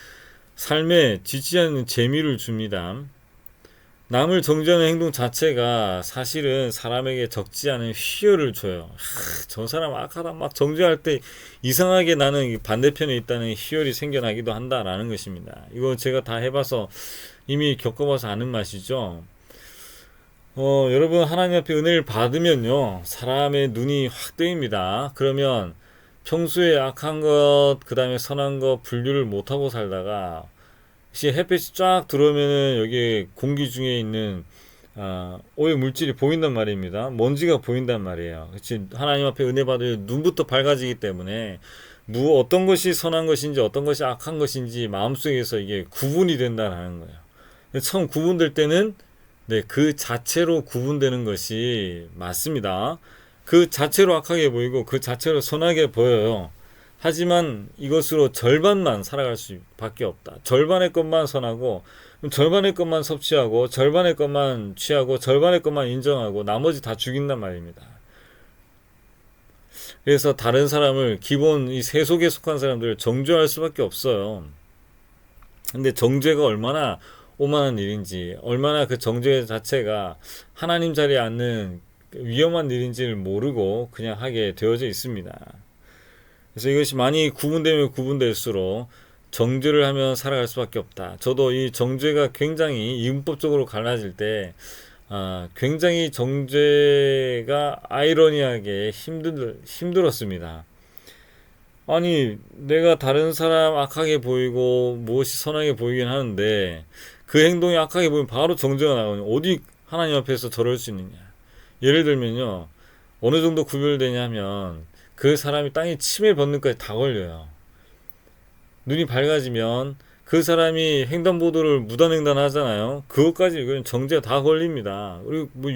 삶에 지치지 않는 재미를 줍니다. 남을 정죄하는 행동 자체가 사실은 사람에게 적지 않은 희열을 줘요. 저 사람 악하다 막 정죄할 때 이상하게 나는 반대편에 있다는 희열이 생겨나기도 한다라는 것입니다. 이거 제가 다 해봐서 이미 겪어봐서 아는 맛이죠. 여러분, 하나님 앞에 은혜를 받으면요, 사람의 눈이 확 뜨입니다. 그러면 평소에 악한 것, 그 다음에 선한 것 분류를 못하고 살다가 혹시 햇빛이 쫙 들어오면은 여기 공기 중에 있는 오염 물질이 보인단 말입니다. 먼지가 보인단 말이에요. 그치? 하나님 앞에 은혜 받을 눈부터 밝아지기 때문에 어떤 것이 선한 것인지 어떤 것이 악한 것인지 마음속에서 이게 구분이 된다는 거예요. 처음 구분될 때는 네, 그 자체로 구분되는 것이 맞습니다. 그 자체로 악하게 보이고 그 자체로 선하게 보여요. 하지만 이것으로 절반만 살아갈 수밖에 없다. 절반의 것만 선하고 절반의 것만 섭취하고 절반의 것만 취하고 절반의 것만 인정하고 나머지 다 죽인단 말입니다. 그래서 다른 사람을 기본 이 세속에 속한 사람들을 정죄할 수밖에 없어요. 근데 정죄가 얼마나 오만한 일인지, 얼마나 그 정죄 자체가 하나님 자리에 앉는 위험한 일인지를 모르고 그냥 하게 되어져 있습니다. 그래서 이것이 많이 구분되면 구분될수록 정죄를 하면 살아갈 수밖에 없다. 저도 이 정죄가 굉장히 이분법적으로 갈라질 때 굉장히 정죄가 아이러니하게 힘들었습니다. 아니, 내가 다른 사람 악하게 보이고 무엇이 선하게 보이긴 하는데 그 행동이 악하게 보이면 바로 정죄가 나오냐. 어디 하나님 앞에서 저럴 수 있느냐. 예를 들면요. 어느 정도 구별되냐면 그 사람이 땅에 침을 벗는까지 다 걸려요. 눈이 밝아지면 그 사람이 횡단보도를 무단횡단 하잖아요. 그것까지 정죄가 다 걸립니다. 그리고 뭐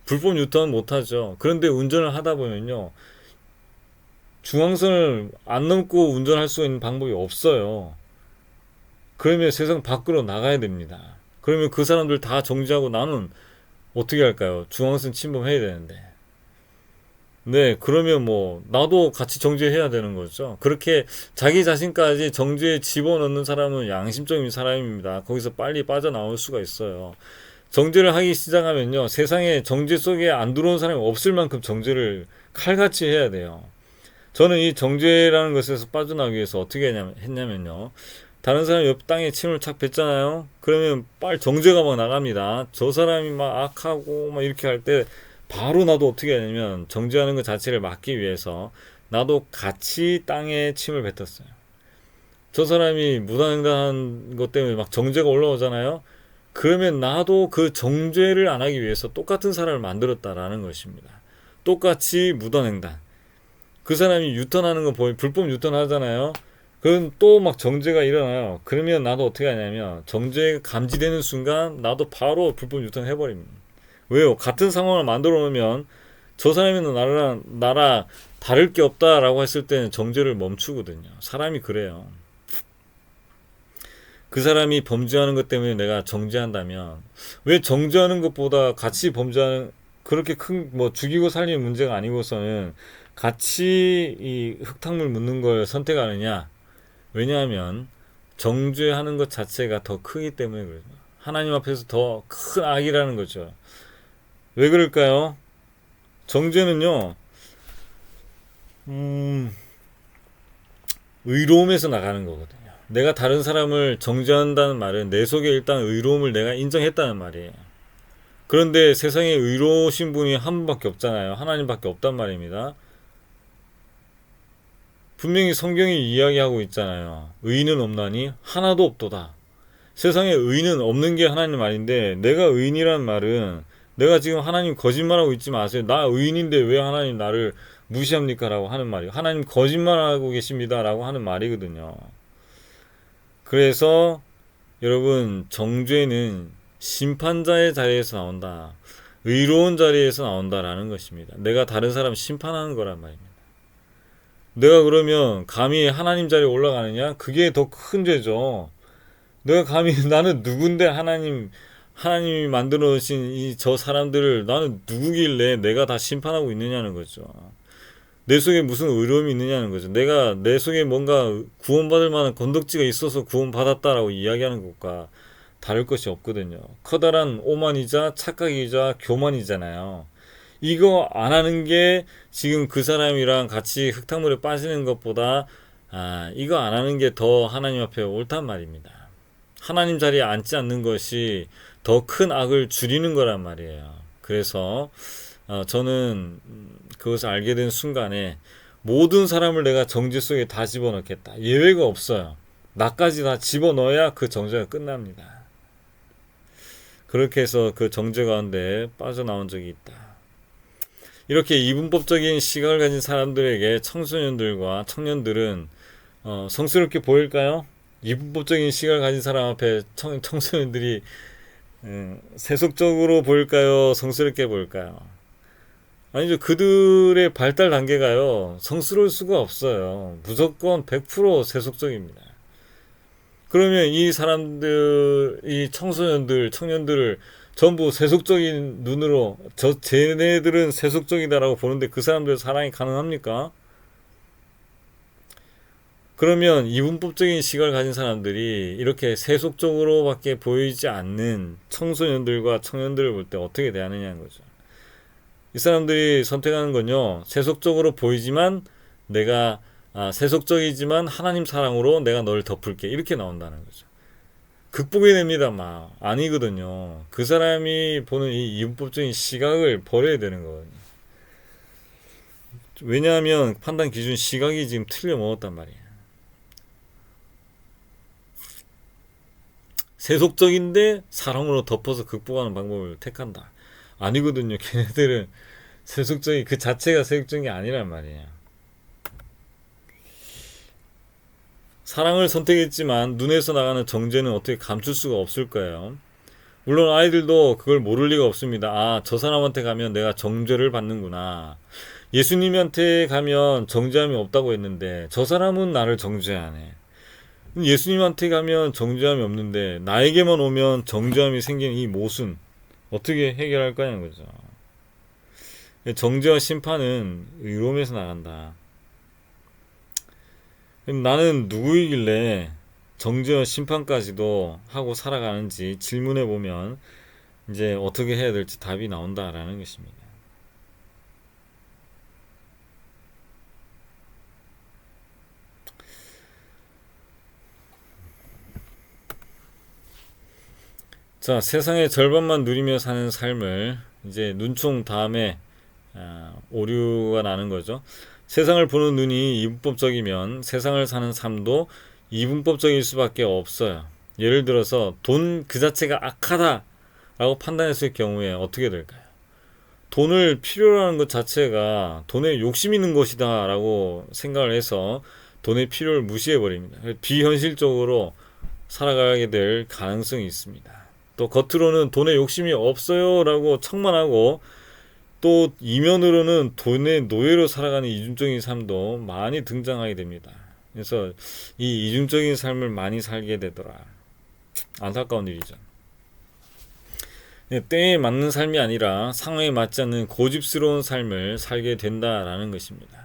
불법 유턴 못하죠. 그런데 운전을 하다 보면요. 중앙선을 안 넘고 운전할 수 있는 방법이 없어요. 그러면 세상 밖으로 나가야 됩니다. 그러면 그 사람들 다 정지하고 나는 어떻게 할까요? 중앙선 침범해야 되는데. 네, 그러면 뭐 나도 같이 정죄해야 되는 거죠. 그렇게 자기 자신까지 정죄에 집어넣는 사람은 양심적인 사람입니다. 거기서 빨리 빠져나올 수가 있어요. 정죄를 하기 시작하면요, 세상에 정죄 속에 안 들어온 사람이 없을 만큼 정죄를 칼같이 해야 돼요. 저는 이 정죄라는 것에서 빠져나오기 위해서 어떻게 했냐면요, 다른 사람이 옆 땅에 침을 착 뱉잖아요. 그러면 빨리 정죄가 막 나갑니다. 저 사람이 막 악하고 막 이렇게 할 때 바로 나도 어떻게 하냐면 정죄하는 것 자체를 막기 위해서 나도 같이 땅에 침을 뱉었어요. 저 사람이 무단횡단한 것 때문에 막 정죄가 올라오잖아요. 그러면 나도 그 정죄를 안 하기 위해서 똑같은 사람을 만들었다라는 것입니다. 똑같이 무단횡단. 그 사람이 유턴하는 거 보면 불법 유턴하잖아요. 그럼 또 막 정죄가 일어나요. 그러면 나도 어떻게 하냐면 정죄가 감지되는 순간 나도 바로 불법 유턴 해버립니다. 왜요? 같은 상황을 만들어 놓으면 저 사람이나 나랑 다를 게 없다라고 했을 때는 정죄를 멈추거든요. 사람이 그래요. 그 사람이 범죄하는 것 때문에 내가 정죄한다면 왜 정죄하는 것보다 같이 범죄하는 그렇게 큰 뭐 죽이고 살리는 문제가 아니고서는 같이 이 흙탕물 묻는 걸 선택하느냐? 왜냐하면 정죄하는 것 자체가 더 크기 때문에 그래요. 하나님 앞에서 더 큰 악이라는 거죠. 왜 그럴까요? 정죄는요, 의로움에서 나가는 거거든요. 내가 다른 사람을 정죄한다는 말은 내 속에 일단 의로움을 내가 인정했다는 말이에요. 그런데 세상에 의로우신 분이 한 분밖에 없잖아요. 하나님밖에 없단 말입니다. 분명히 성경이 이야기하고 있잖아요. 의인은 없나니 하나도 없도다. 세상에 의인은 없는 게 하나님 말인데 내가 의인이란 말은 내가 지금 하나님 거짓말하고 있지 마세요. 나 의인인데 왜 하나님 나를 무시합니까? 라고 하는 말이에요. 하나님 거짓말하고 계십니다. 라고 하는 말이거든요. 그래서 여러분 정죄는 심판자의 자리에서 나온다. 의로운 자리에서 나온다라는 것입니다. 내가 다른 사람 심판하는 거란 말입니다. 내가 그러면 감히 하나님 자리에 올라가느냐? 그게 더 큰 죄죠. 내가 감히 나는 누군데 하나님이 만들어 놓으신 저 사람들을 나는 누구길래 내가 다 심판하고 있느냐는 거죠. 내 속에 무슨 의로움이 있느냐는 거죠. 내가 내 속에 뭔가 구원받을 만한 건덕지가 있어서 구원받았다라고 이야기하는 것과 다를 것이 없거든요. 커다란 오만이자 착각이자 교만이잖아요. 이거 안 하는 게 지금 그 사람이랑 같이 흙탕물에 빠지는 것보다 이거 안 하는 게 더 하나님 앞에 옳단 말입니다. 하나님 자리에 앉지 않는 것이 더 큰 악을 줄이는 거란 말이에요. 그래서 저는 그것을 알게 된 순간에 모든 사람을 내가 정죄 속에 다 집어넣겠다. 예외가 없어요. 나까지 다 집어넣어야 그 정죄가 끝납니다. 그렇게 해서 그 정죄 가운데 빠져나온 적이 있다. 이렇게 이분법적인 시각을 가진 사람들에게 청소년들과 청년들은 성스럽게 보일까요? 이분법적인 시각을 가진 사람 앞에 청소년들이 세속적으로 보일까요? 성스럽게 보일까요? 아니죠. 그들의 발달 단계가요, 성스러울 수가 없어요. 무조건 100% 세속적입니다. 그러면 이 사람들, 이 청소년들, 청년들을 전부 세속적인 눈으로, 쟤네들은 세속적이다라고 보는데 그 사람들 사랑이 가능합니까? 그러면 이분법적인 시각을 가진 사람들이 이렇게 세속적으로밖에 보이지 않는 청소년들과 청년들을 볼 때 어떻게 대하느냐는 거죠. 이 사람들이 선택하는 건요, 세속적으로 보이지만 내가 세속적이지만 하나님 사랑으로 내가 너를 덮을게, 이렇게 나온다는 거죠. 극복이 됩니다. 막 아니거든요. 그 사람이 보는 이 이분법적인 시각을 버려야 되는 거거든요. 왜냐하면 판단 기준 시각이 지금 틀려 먹었단 말이에요. 세속적인데 사랑으로 덮어서 극복하는 방법을 택한다. 아니거든요. 걔네들은 세속적인 그 자체가 세속적인 게 아니란 말이에요. 사랑을 선택했지만 눈에서 나가는 정죄는 어떻게 감출 수가 없을 거예요. 물론 아이들도 그걸 모를 리가 없습니다. 아, 저 사람한테 가면 내가 정죄를 받는구나. 예수님한테 가면 정죄함이 없다고 했는데 저 사람은 나를 정죄하네. 예수님한테 가면 정죄함이 없는데 나에게만 오면 정죄함이 생기는 이 모순, 어떻게 해결할 거냐는 거죠. 정죄와 심판은 의로움에서 나간다. 그럼 나는 누구이길래 정죄와 심판까지도 하고 살아가는지 질문해 보면 이제 어떻게 해야 될지 답이 나온다라는 것입니다. 자, 세상의 절반만 누리며 사는 삶을 이제 눈총 다음에 오류가 나는 거죠. 세상을 보는 눈이 이분법적이면 세상을 사는 삶도 이분법적일 수밖에 없어요. 예를 들어서 돈 그 자체가 악하다라고 판단했을 경우에 어떻게 될까요? 돈을 필요로 하는 것 자체가 돈에 욕심 있는 것이다라고 생각을 해서 돈의 필요를 무시해 버립니다. 비현실적으로 살아가게 될 가능성이 있습니다. 또 겉으로는 돈에 욕심이 없어요라고 척만하고 또 이면으로는 돈의 노예로 살아가는 이중적인 삶도 많이 등장하게 됩니다. 그래서 이 이중적인 삶을 많이 살게 되더라. 안타까운 일이죠. 때에 맞는 삶이 아니라 상황에 맞지 않는 고집스러운 삶을 살게 된다라는 것입니다.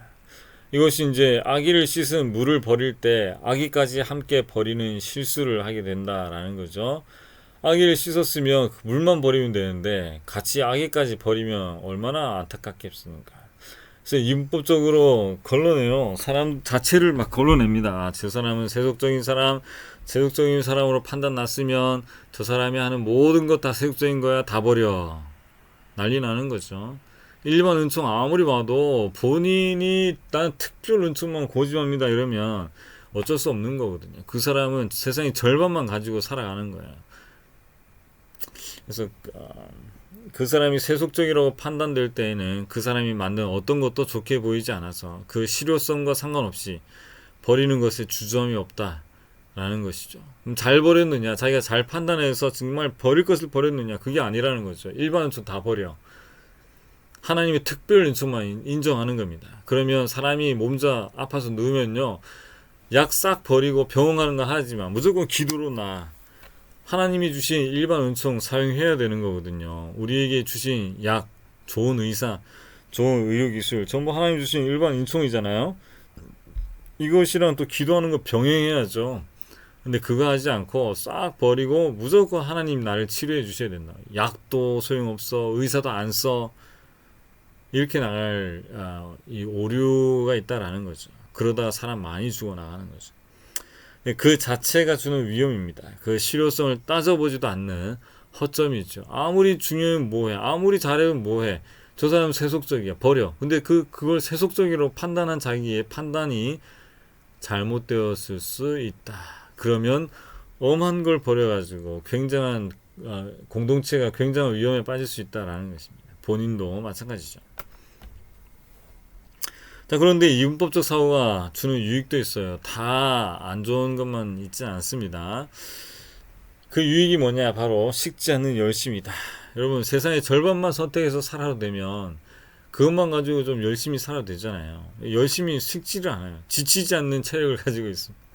이것이 이제 아기를 씻은 물을 버릴 때 아기까지 함께 버리는 실수를 하게 된다라는 거죠. 아기를 씻었으면 그 물만 버리면 되는데 같이 아기까지 버리면 얼마나 안타깝겠습니까? 그래서 이분법적으로 걸러내요. 사람 자체를 막 걸러냅니다. 저 사람은 세속적인 사람, 세속적인 사람으로 판단 났으면 저 사람이 하는 모든 것 다 세속적인 거야, 다 버려. 난리 나는 거죠. 일반 은총 아무리 봐도 본인이 난 특별 은총만 고집합니다 이러면 어쩔 수 없는 거거든요. 그 사람은 세상의 절반만 가지고 살아가는 거예요. 그래서 그 사람이 세속적이라고 판단될 때에는 그 사람이 만든 어떤 것도 좋게 보이지 않아서 그 실효성과 상관없이 버리는 것에 주저함이 없다라는 것이죠. 그럼 잘 버렸느냐, 자기가 잘 판단해서 정말 버릴 것을 버렸느냐, 그게 아니라는 거죠. 일반 은총 다 버려. 하나님의 특별 은총만 인정하는 겁니다. 그러면 사람이 몸자 아파서 누우면요, 약 싹 버리고 병원 가는 거 하지만 무조건 기도로 나. 하나님이 주신 일반 은총 사용해야 되는 거거든요. 우리에게 주신 약, 좋은 의사, 좋은 의료기술 전부 하나님 주신 일반 은총이잖아요. 이것이랑 또 기도하는 거 병행해야죠. 근데 그거 하지 않고 싹 버리고 무조건 하나님 나를 치료해 주셔야 된다. 약도 소용없어, 의사도 안 써. 이렇게 나갈 이 오류가 있다라는 거죠. 그러다가 사람 많이 죽어나가는 거죠. 그 자체가 주는 위험입니다. 그 실효성을 따져보지도 않는 허점이 있죠. 아무리 중요하면 뭐해, 아무리 잘하면 뭐해, 저 사람 세속적이야, 버려. 근데 그걸 세속적으로 판단한 자기의 판단이 잘못되었을 수 있다. 그러면 엄한 걸 버려가지고 굉장한 공동체가 굉장한 위험에 빠질 수 있다라는 것입니다. 본인도 마찬가지죠. 자, 그런데 이분법적 사고가 주는 유익도 있어요. 다 안 좋은 것만 있지 않습니다. 그 유익이 뭐냐? 바로 식지 않는 열심이다. 여러분, 세상의 절반만 선택해서 살아도 되면 그것만 가지고 좀 열심히 살아도 되잖아요. 열심히 식지를 않아요. 지치지 않는 체력을 가지고 있습니다.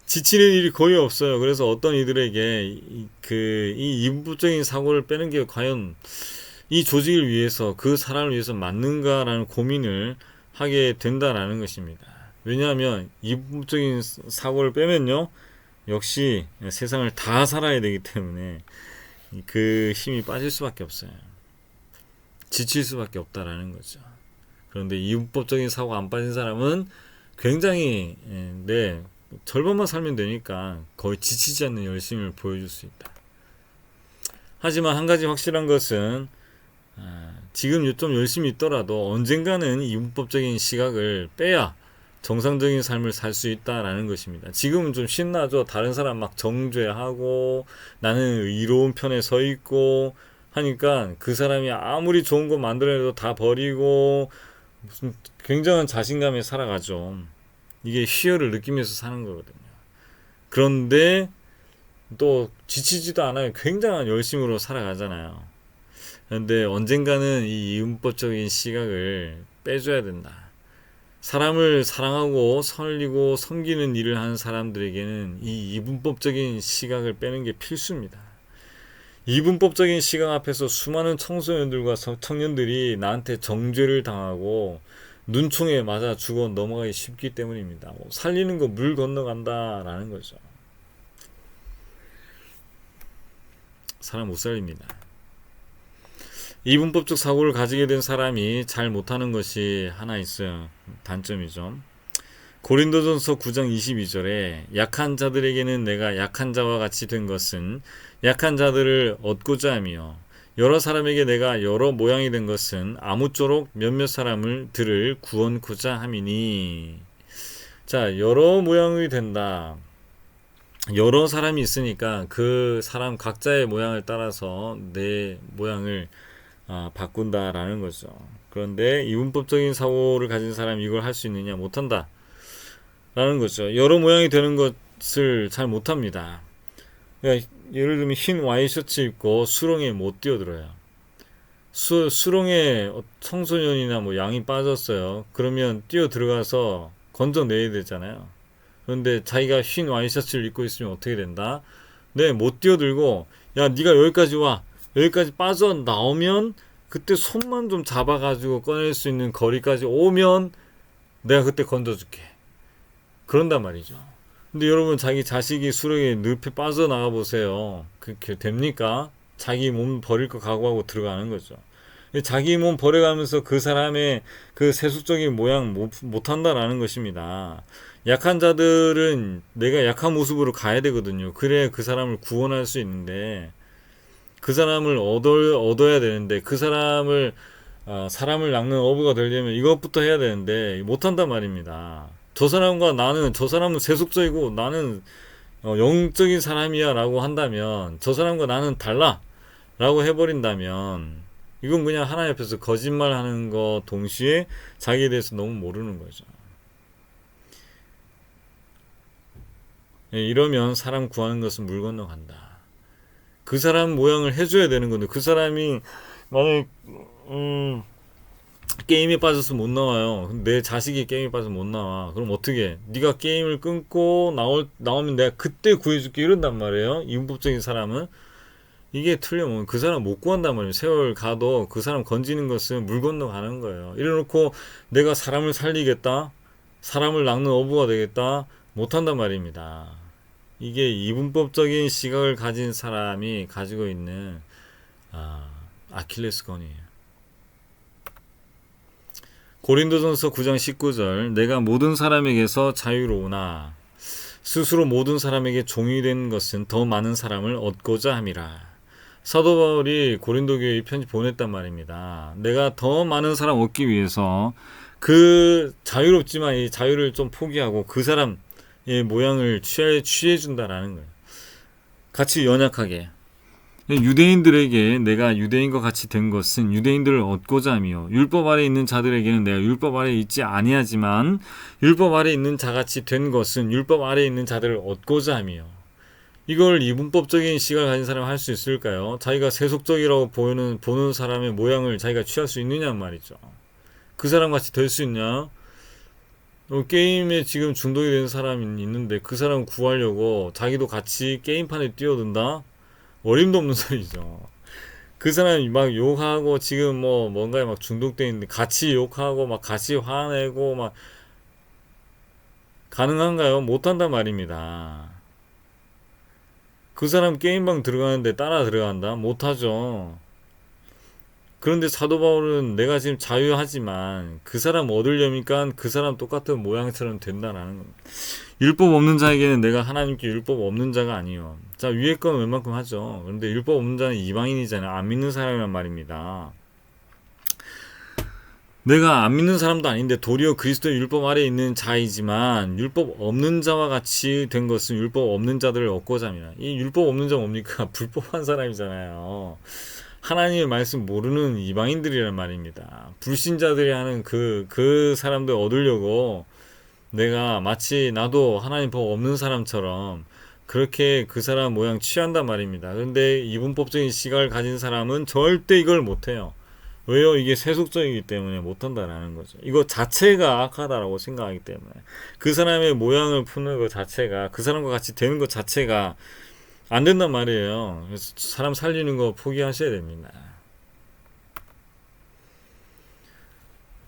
지치는 일이 거의 없어요. 그래서 어떤 이들에게 이 이분법적인 사고를 빼는 게 과연 이 조직을 위해서, 그 사람을 위해서 맞는가라는 고민을 하게 된다라는 것입니다. 왜냐하면 이분법적인 사고를 빼면요, 역시 세상을 다 살아야 되기 때문에 그 힘이 빠질 수밖에 없어요. 지칠 수밖에 없다라는 거죠. 그런데 이분법적인 사고가 안 빠진 사람은 굉장히 절반만 살면 되니까 거의 지치지 않는 열심을 보여줄 수 있다. 하지만 한 가지 확실한 것은 지금 좀 열심히 있더라도 언젠가는 이분법적인 시각을 빼야 정상적인 삶을 살 수 있다라는 것입니다. 지금은 좀 신나죠. 다른 사람 막 정죄하고 나는 의로운 편에 서 있고 하니까 그 사람이 아무리 좋은 거 만들어내도 다 버리고 무슨 굉장한 자신감에 살아가죠. 이게 희열을 느끼면서 사는 거거든요. 그런데 또 지치지도 않아요. 굉장한 열심으로 살아가잖아요. 그런데 언젠가는 이 이분법적인 시각을 빼줘야 된다. 사람을 사랑하고 살리고 섬기는 일을 하는 사람들에게는 이 이분법적인 시각을 빼는 게 필수입니다. 이분법적인 시각 앞에서 수많은 청소년들과 청년들이 나한테 정죄를 당하고 눈총에 맞아 죽어 넘어가기 쉽기 때문입니다. 살리는 거 물 건너간다라는 거죠. 사람 못 살립니다. 이분법적 사고를 가지게 된 사람이 잘 못하는 것이 하나 있어요. 단점이죠. 고린도전서 9장 22절에 약한 자들에게는 내가 약한 자와 같이 된 것은 약한 자들을 얻고자 하며 여러 사람에게 내가 여러 모양이 된 것은 아무쪼록 몇몇 사람들을 구원코자 함이니. 자, 여러 모양이 된다. 여러 사람이 있으니까 그 사람 각자의 모양을 따라서 내 모양을 바꾼다라는 거죠. 그런데 이분법적인 사고를 가진 사람이 이걸 할 수 있느냐? 못한다 라는 거죠. 여러 모양이 되는 것을 잘 못합니다. 그러니까 예를 들면 흰 와이셔츠 입고 수렁에 못 뛰어들어요. 수렁에 청소년이나 뭐 양이 빠졌어요. 그러면 뛰어 들어가서 건져내야 되잖아요. 그런데 자기가 흰 와이셔츠를 입고 있으면 어떻게 된다? 네, 못 뛰어들고 야, 네가 여기까지 와. 여기까지 빠져나오면 그때 손만 좀 잡아가지고 꺼낼 수 있는 거리까지 오면 내가 그때 건져줄게. 그런단 말이죠. 근데 여러분, 자기 자식이 수렁에 늪에 빠져나가 보세요. 그렇게 됩니까? 자기 몸 버릴 거 각오하고 들어가는 거죠. 자기 몸 버려가면서 그 사람의 그 세속적인 모양 못한다라는 것입니다. 약한 자들은 내가 약한 모습으로 가야 되거든요. 그래야 그 사람을 구원할 수 있는데, 그 사람을 얻어야 되는데, 그 사람을 사람을 낚는 어부가 되려면 이것부터 해야 되는데 못한단 말입니다. 저 사람은 세속적이고 나는 영적인 사람이야 라고 한다면, 저 사람과 나는 달라 라고 해버린다면 이건 그냥 하나님 앞에서 거짓말하는 거 동시에 자기에 대해서 너무 모르는 거죠. 이러면 사람 구하는 것은 물 건너간다. 그 사람 모양을 해줘야 되는 건데, 그 사람이 만약에 게임에 빠져서 못 나와요. 내 자식이 게임에 빠져서 못 나와. 그럼 어떻게? 네가 게임을 끊고 나오면 내가 그때 구해줄게 이런단 말이에요. 이분법적인 사람은. 이게 틀려면 그 사람 못 구한단 말이에요. 세월 가도 그 사람 건지는 것은 물 건너가는 거예요. 이래놓고 내가 사람을 살리겠다, 사람을 낚는 어부가 되겠다, 못한단 말입니다. 이게 이분법적인 시각을 가진 사람이 가지고 있는 아킬레스건이에요. 고린도전서 9장 19절, 내가 모든 사람에게서 자유로우나 스스로 모든 사람에게 종이 된 것은 더 많은 사람을 얻고자 함이라. 사도 바울이 고린도 교회에 이 편지 보냈단 말입니다. 내가 더 많은 사람 얻기 위해서 그 자유롭지만 이 자유를 좀 포기하고 그 사람 모양을 취해준다라는 거예요. 같이 연약하게. 유대인들에게 내가 유대인과 같이 된 것은 유대인들을 얻고자 하며 율법 아래 있는 자들에게는 내가 율법 아래 있지 아니하지만 율법 아래 있는 자같이 된 것은 율법 아래 있는 자들을 얻고자 하며. 이걸 이분법적인 시각을 가진 사람이 할 수 있을까요? 자기가 세속적이라고 보는 사람의 모양을 자기가 취할 수 있느냐 말이죠. 그 사람 같이 될 수 있냐? 게임에 지금 중독이 된 사람이 있는데 그 사람 구하려고 자기도 같이 게임판에 뛰어든다? 어림도 없는 소리죠. 그 사람이 막 욕하고 지금 뭔가에 막 중독돼 있는데 같이 욕하고 막 같이 화내고 막 가능한가요? 못한단 말입니다. 그 사람 게임방 들어가는데 따라 들어간다? 못하죠. 그런데 사도 바울은 내가 지금 자유하지만 그 사람 얻으려니까 그 사람 똑같은 모양처럼 된다라는 겁니다. 율법 없는 자에게는 내가 하나님께 율법 없는 자가 아니요. 자, 위에 건 웬만큼 하죠. 그런데 율법 없는 자는 이방인이잖아요. 안 믿는 사람이란 말입니다. 내가 안 믿는 사람도 아닌데 도리어 그리스도의 율법 아래에 있는 자이지만 율법 없는 자와 같이 된 것은 율법 없는 자들을 얻고자 합니다. 이 율법 없는 자 뭡니까? 불법한 사람이잖아요. 하나님의 말씀 모르는 이방인들이란 말입니다. 불신자들이 하는 그 사람들 얻으려고 내가 마치 나도 하나님 법 없는 사람처럼 그렇게 그 사람 모양 취한단 말입니다. 그런데 이분법적인 시각을 가진 사람은 절대 이걸 못해요. 왜요? 이게 세속적이기 때문에 못한다라는 거죠. 이거 자체가 악하다라고 생각하기 때문에 그 사람의 모양을 푸는 것 자체가 그 사람과 같이 되는 것 자체가 안 된단 말이에요. 그래서 사람 살리는 거 포기하셔야 됩니다.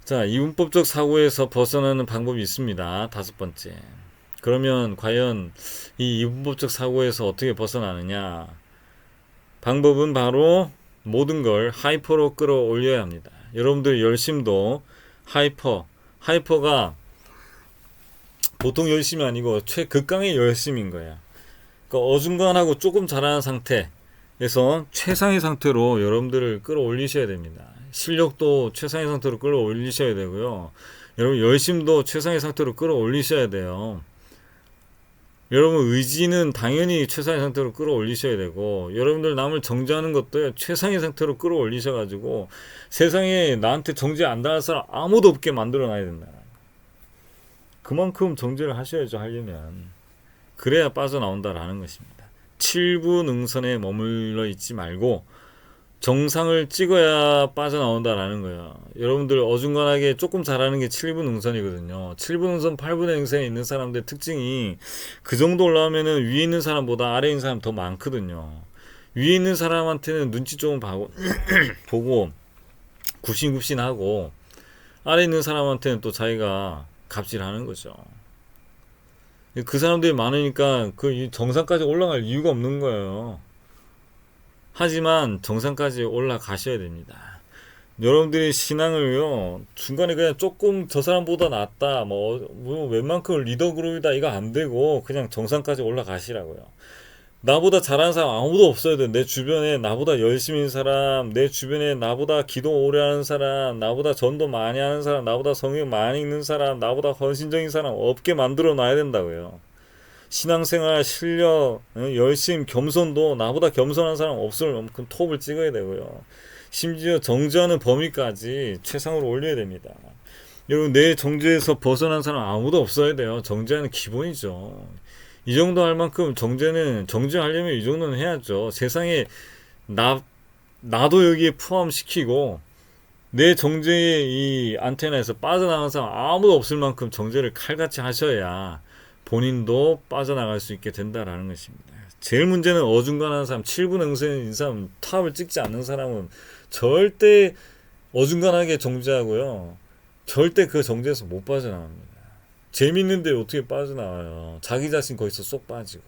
자, 이분법적 사고에서 벗어나는 방법이 있습니다. 5번째. 그러면 과연 이 이분법적 사고에서 어떻게 벗어나느냐? 방법은 바로 모든 걸 하이퍼로 끌어올려야 합니다. 여러분들 열심도 하이퍼가 보통 열심이 아니고 최극강의 열심인 거야. 그러니까 어중간하고 조금 잘하는 상태에서 최상의 상태로 여러분들을 끌어올리셔야 됩니다. 실력도 최상의 상태로 끌어올리셔야 되고요. 여러분 열심도 최상의 상태로 끌어올리셔야 돼요. 여러분 의지는 당연히 최상의 상태로 끌어올리셔야 되고 여러분들 남을 정죄하는 것도 최상의 상태로 끌어올리셔가지고 세상에 나한테 정죄 안 당할 사람 아무도 없게 만들어놔야 된다. 그만큼 정죄를 하셔야죠. 하려면. 그래야 빠져나온다라는 것입니다. 7부 능선에 머물러 있지 말고 정상을 찍어야 빠져나온다라는 거예요. 여러분들 어중간하게 조금 잘하는 게 7부 능선이거든요. 7부 능선, 8부 능선에 있는 사람들의 특징이 그 정도 올라오면은 위에 있는 사람보다 아래에 있는 사람 더 많거든요. 위에 있는 사람한테는 눈치 좀 보고 굽신굽신하고 아래에 있는 사람한테는 또 자기가 갑질하는 거죠. 그 사람들이 많으니까 그 정상까지 올라갈 이유가 없는 거예요. 하지만 정상까지 올라가셔야 됩니다. 여러분들이 신앙을요 중간에 그냥 조금 저 사람보다 낫다 뭐 웬만큼 리더 그룹이다 이거 안 되고 그냥 정상까지 올라가시라고요. 나보다 잘하는 사람 아무도 없어야 돼. 내 주변에 나보다 열심인 사람, 내 주변에 나보다 기도 오래 하는 사람, 나보다 전도 많이 하는 사람, 나보다 성경 많이 읽는 사람, 나보다 헌신적인 사람 없게 만들어 놔야 된다고요. 신앙생활, 실력, 열심, 겸손도 나보다 겸손한 사람 없을 만큼 톱을 찍어야 되고요. 심지어 정죄하는 범위까지 최상으로 올려야 됩니다. 여러분 내 정죄에서 벗어난 사람 아무도 없어야 돼요. 정죄하는 기본이죠. 이 정도 할 만큼 정죄하려면 이 정도는 해야죠. 세상에 나도 여기에 포함시키고 내 정죄의 이 안테나에서 빠져나간 사람 아무도 없을 만큼 정죄를 칼같이 하셔야 본인도 빠져나갈 수 있게 된다라는 것입니다. 제일 문제는 어중간한 사람, 7부 능선인 사람, 탑을 찍지 않는 사람은 절대 어중간하게 정죄하고요. 절대 그 정죄에서 못 빠져나갑니다. 재밌는데 어떻게 빠져나와요. 자기 자신 거기서 쏙 빠지고.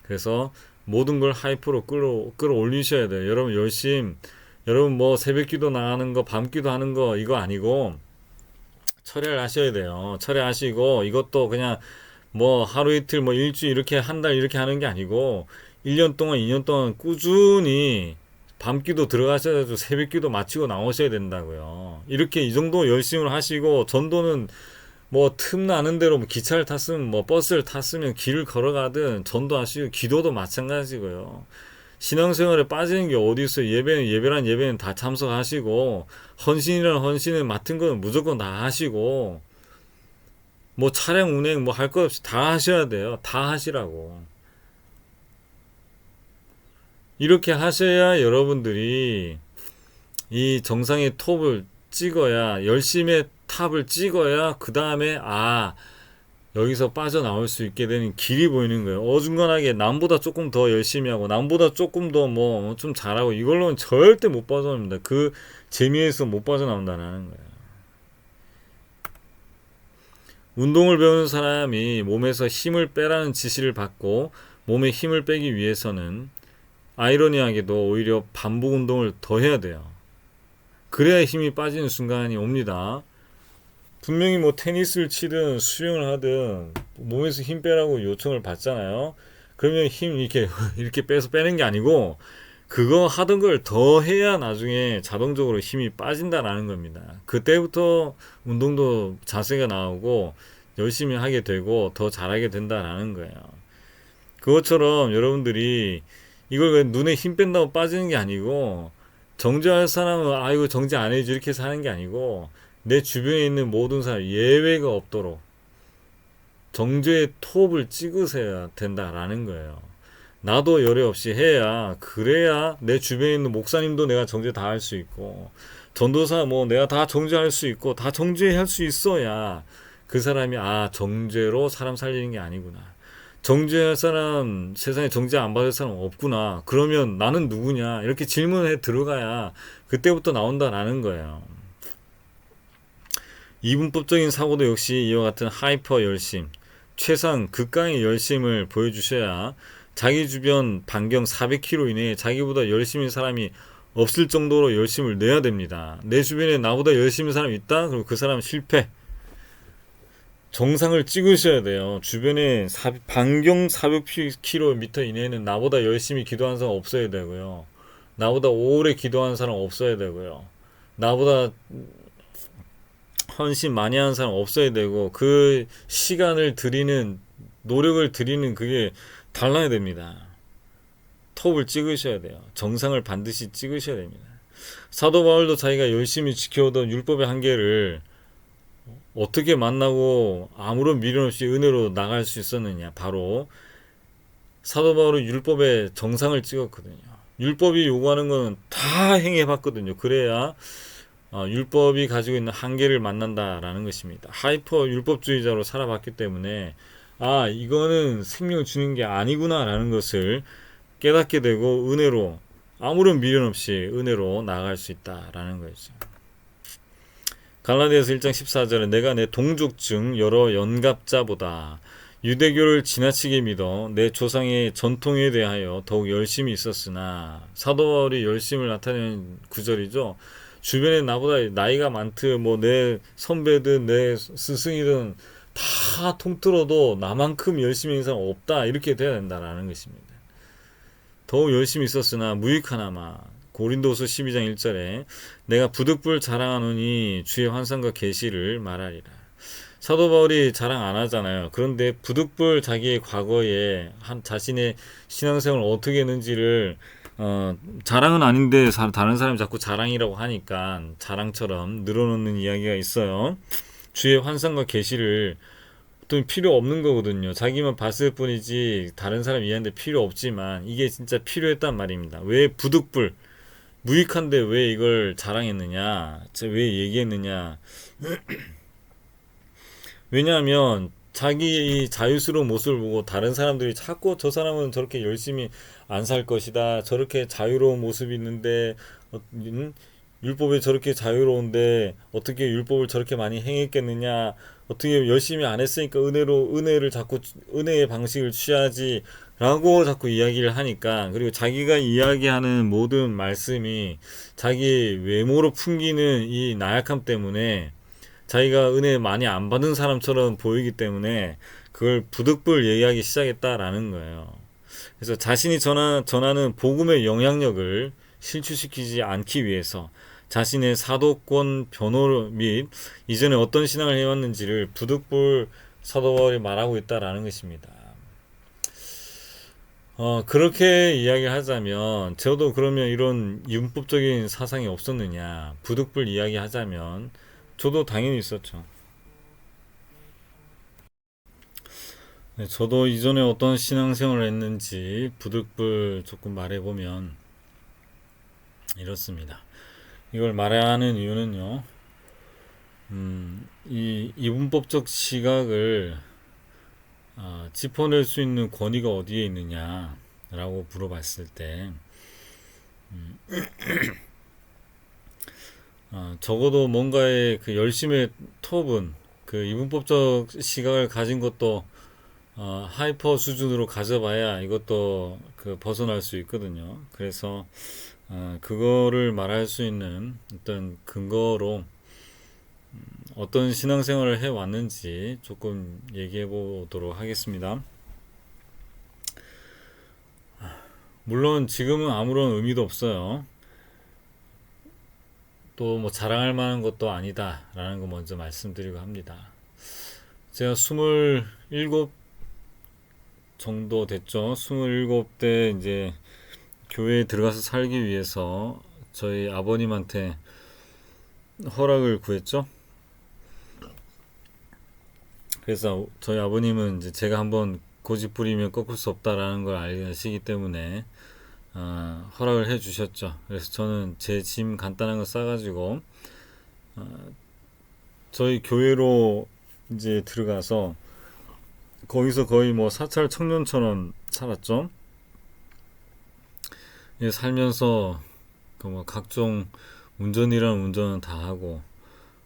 그래서 모든 걸 하이프로 끌어올리셔야 돼요. 여러분 뭐 새벽기도 나가는 거, 밤기도 하는 거 이거 아니고 철회를 하셔야 돼요. 철회하시고 이것도 그냥 뭐 하루 이틀 뭐 일주일 이렇게 한 달 이렇게 하는 게 아니고 1년 동안 2년 동안 꾸준히 밤기도 새벽기도 마치고 나오셔야 된다고요. 이렇게 이 정도 열심을 하시고 전도는 뭐 틈나는 대로 뭐 기차를 탔으면 뭐 버스를 탔으면 길을 걸어가든 전도하시고 기도도 마찬가지고요. 신앙생활에 빠지는 게 어디 있어요. 예배란 예배는 다 참석하시고 헌신이란 헌신을 맡은 건 무조건 다 하시고 뭐 차량 운행 뭐 할 것 없이 다 하셔야 돼요. 다 하시라고. 이렇게 하셔야 여러분들이 이 정상의 톱을 찍어야 열심의 탑을 찍어야 그 다음에 여기서 빠져나올 수 있게 되는 길이 보이는 거예요. 어중간하게 남보다 조금 더 열심히 하고 남보다 조금 더 뭐 좀 잘하고 이걸로는 절대 못 빠져나옵니다. 그 재미에서 못 빠져나온다는 거예요. 운동을 배우는 사람이 몸에서 힘을 빼라는 지시를 받고 몸에 힘을 빼기 위해서는 아이러니하게도 오히려 반복 운동을 더 해야 돼요. 그래야 힘이 빠지는 순간이 옵니다. 분명히 뭐 테니스를 치든 수영을 하든 몸에서 힘 빼라고 요청을 받잖아요. 그러면 힘 이렇게 빼서 빼는 게 아니고 그거 하던 걸 더 해야 나중에 자동적으로 힘이 빠진다라는 겁니다. 그때부터 운동도 자세가 나오고 열심히 하게 되고 더 잘하게 된다라는 거예요. 그것처럼 여러분들이 이걸 왜 눈에 힘 뺀다고 빠지는 게 아니고 정죄할 사람은 이거 정죄 안 해야지 이렇게 사는 게 아니고 내 주변에 있는 모든 사람 예외가 없도록 정죄의 톱을 찍으셔야 된다라는 거예요. 나도 열애 없이 해야 그래야 내 주변에 있는 목사님도 내가 정죄 다 할 수 있고 전도사 뭐 내가 다 정죄할 수 있고 다 정죄할 수 있어야 그 사람이 정죄로 사람 살리는 게 아니구나. 정죄할 사람 세상에 정죄 안 받을 사람 없구나. 그러면 나는 누구냐 이렇게 질문해 들어가야 그때부터 나온다라는 거예요. 이분법적인 사고도 역시 이와 같은 하이퍼 열심, 최상 극강의 열심을 보여주셔야 자기 주변 반경 400km 이내에 자기보다 열심인 사람이 없을 정도로 열심을 내야 됩니다. 내 주변에 나보다 열심인 사람이 있다? 그럼 그 사람 실패. 정상을 찍으셔야 돼요. 주변에 반경 400km 이내에는 나보다 열심히 기도하는 사람 없어야 되고요. 나보다 오래 기도하는 사람 없어야 되고요. 나보다 헌신 많이 하는 사람 없어야 되고 그 시간을 들이는 노력을 들이는 그게 달라야 됩니다. 톱을 찍으셔야 돼요. 정상을 반드시 찍으셔야 됩니다. 사도 바울도 자기가 열심히 지켜오던 율법의 한계를 어떻게 만나고 아무런 미련 없이 은혜로 나갈 수 있었느냐. 바로 사도 바울은 율법의 정상을 찍었거든요. 율법이 요구하는 건 다 행해봤거든요. 그래야 율법이 가지고 있는 한계를 만난다라는 것입니다. 하이퍼 율법주의자로 살아봤기 때문에 이거는 생명을 주는 게 아니구나 라는 것을 깨닫게 되고 은혜로 아무런 미련 없이 은혜로 나아갈 수 있다라는 거죠. 갈라디아서 1장 14절에 내가 내 동족 중 여러 연갑자보다 유대교를 지나치게 믿어 내 조상의 전통에 대하여 더욱 열심히 있었으나 사도 바울이 열심을 나타내는 구절이죠. 주변에 나보다 나이가 많든 뭐 내 선배든 내 스승이든 다 통틀어도 나만큼 열심히 있는 사람 없다 이렇게 돼야 된다라는 것입니다. 더욱 열심히 있었으나 무익하나마 고린도서 12장 1절에 내가 부득불 자랑하노니 주의 환상과 계시를 말하리라. 사도 바울이 자랑 안 하잖아요. 그런데 부득불 자기의 과거에 자신의 신앙생활을 어떻게 했는지를 자랑은 아닌데 다른 사람이 자꾸 자랑이라고 하니까 자랑처럼 늘어놓는 이야기가 있어요. 주의 환상과 계시를 또 필요 없는 거거든요. 자기만 봤을 뿐이지 다른 사람 이해하는데 필요 없지만 이게 진짜 필요했단 말입니다. 왜 부득불 무익한데 왜 이걸 자랑했느냐, 왜 얘기했느냐. 왜냐하면 자기의 자유스러운 모습을 보고 다른 사람들이 자꾸 저 사람은 저렇게 열심히 안 살 것이다, 저렇게 자유로운 모습이 있는데 율법이 저렇게 자유로운데 어떻게 율법을 저렇게 많이 행했겠느냐, 어떻게 열심히 안 했으니까 은혜를 자꾸 은혜의 방식을 취하지 라고 자꾸 이야기를 하니까, 그리고 자기가 이야기하는 모든 말씀이 자기 외모로 풍기는 이 나약함 때문에 자기가 은혜 많이 안 받은 사람처럼 보이기 때문에 그걸 부득불 얘기하기 시작했다라는 거예요. 그래서 자신이 전하는 복음의 영향력을 실추시키지 않기 위해서 자신의 사도권 변호 및 이전에 어떤 신앙을 해왔는지를 부득불 사도 바울이 말하고 있다라는 것입니다. 그렇게 이야기하자면 저도 그러면 이런 율법적인 사상이 없었느냐 부득불 이야기하자면 저도 당연히 있었죠. 네, 저도 이전에 어떤 신앙생활을 했는지 부득불 조금 말해보면 이렇습니다. 이걸 말하는 이유는요, 이 이분법적 시각을 짚어낼 수 있는 권위가 어디에 있느냐라고 물어봤을 때, 적어도 뭔가의 그 열심의 톱은 그 이분법적 시각을 가진 것도 하이퍼 수준으로 가져봐야 이것도 그 벗어날 수 있거든요. 그래서 그거를 말할 수 있는 어떤 근거로 어떤 신앙생활을 해왔는지 조금 얘기해 보도록 하겠습니다. 물론 지금은 아무런 의미도 없어요. 또 뭐 자랑할 만한 것도 아니다라는 거 먼저 말씀드리고 합니다. 제가 27 정도 됐죠. 27대 이제 교회에 들어가서 살기 위해서 저희 아버님한테 허락을 구했죠. 그래서 저희 아버님은 이제 제가 한번 고집 부리면 꺾을 수 없다라는 걸 아시기 때문에 허락을 해 주셨죠. 그래서 저는 제 짐 간단한 거 싸가지고 저희 교회로 이제 들어가서 거기서 거의 뭐 사찰 청년처럼 살았죠. 예, 살면서 그 뭐 각종 운전이란 운전은 다 하고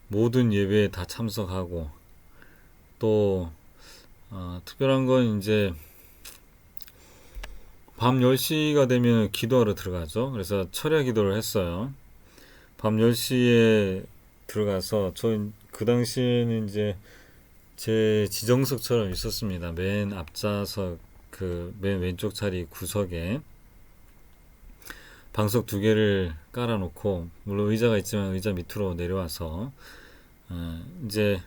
모든 예배에 다 참석하고 또 특별한 건 이제 밤 10시가 되면 기도하러 들어가죠. 그래서 철야 기도를 했어요. 밤 10시에 들어가서 저 그 당시에는 이제 제 지정석처럼 있었습니다. 맨 앞좌석 그 맨 왼쪽 자리 구석에 방석 2개를 깔아놓고 물론 의자가 있지만 의자 밑으로 내려와서 이제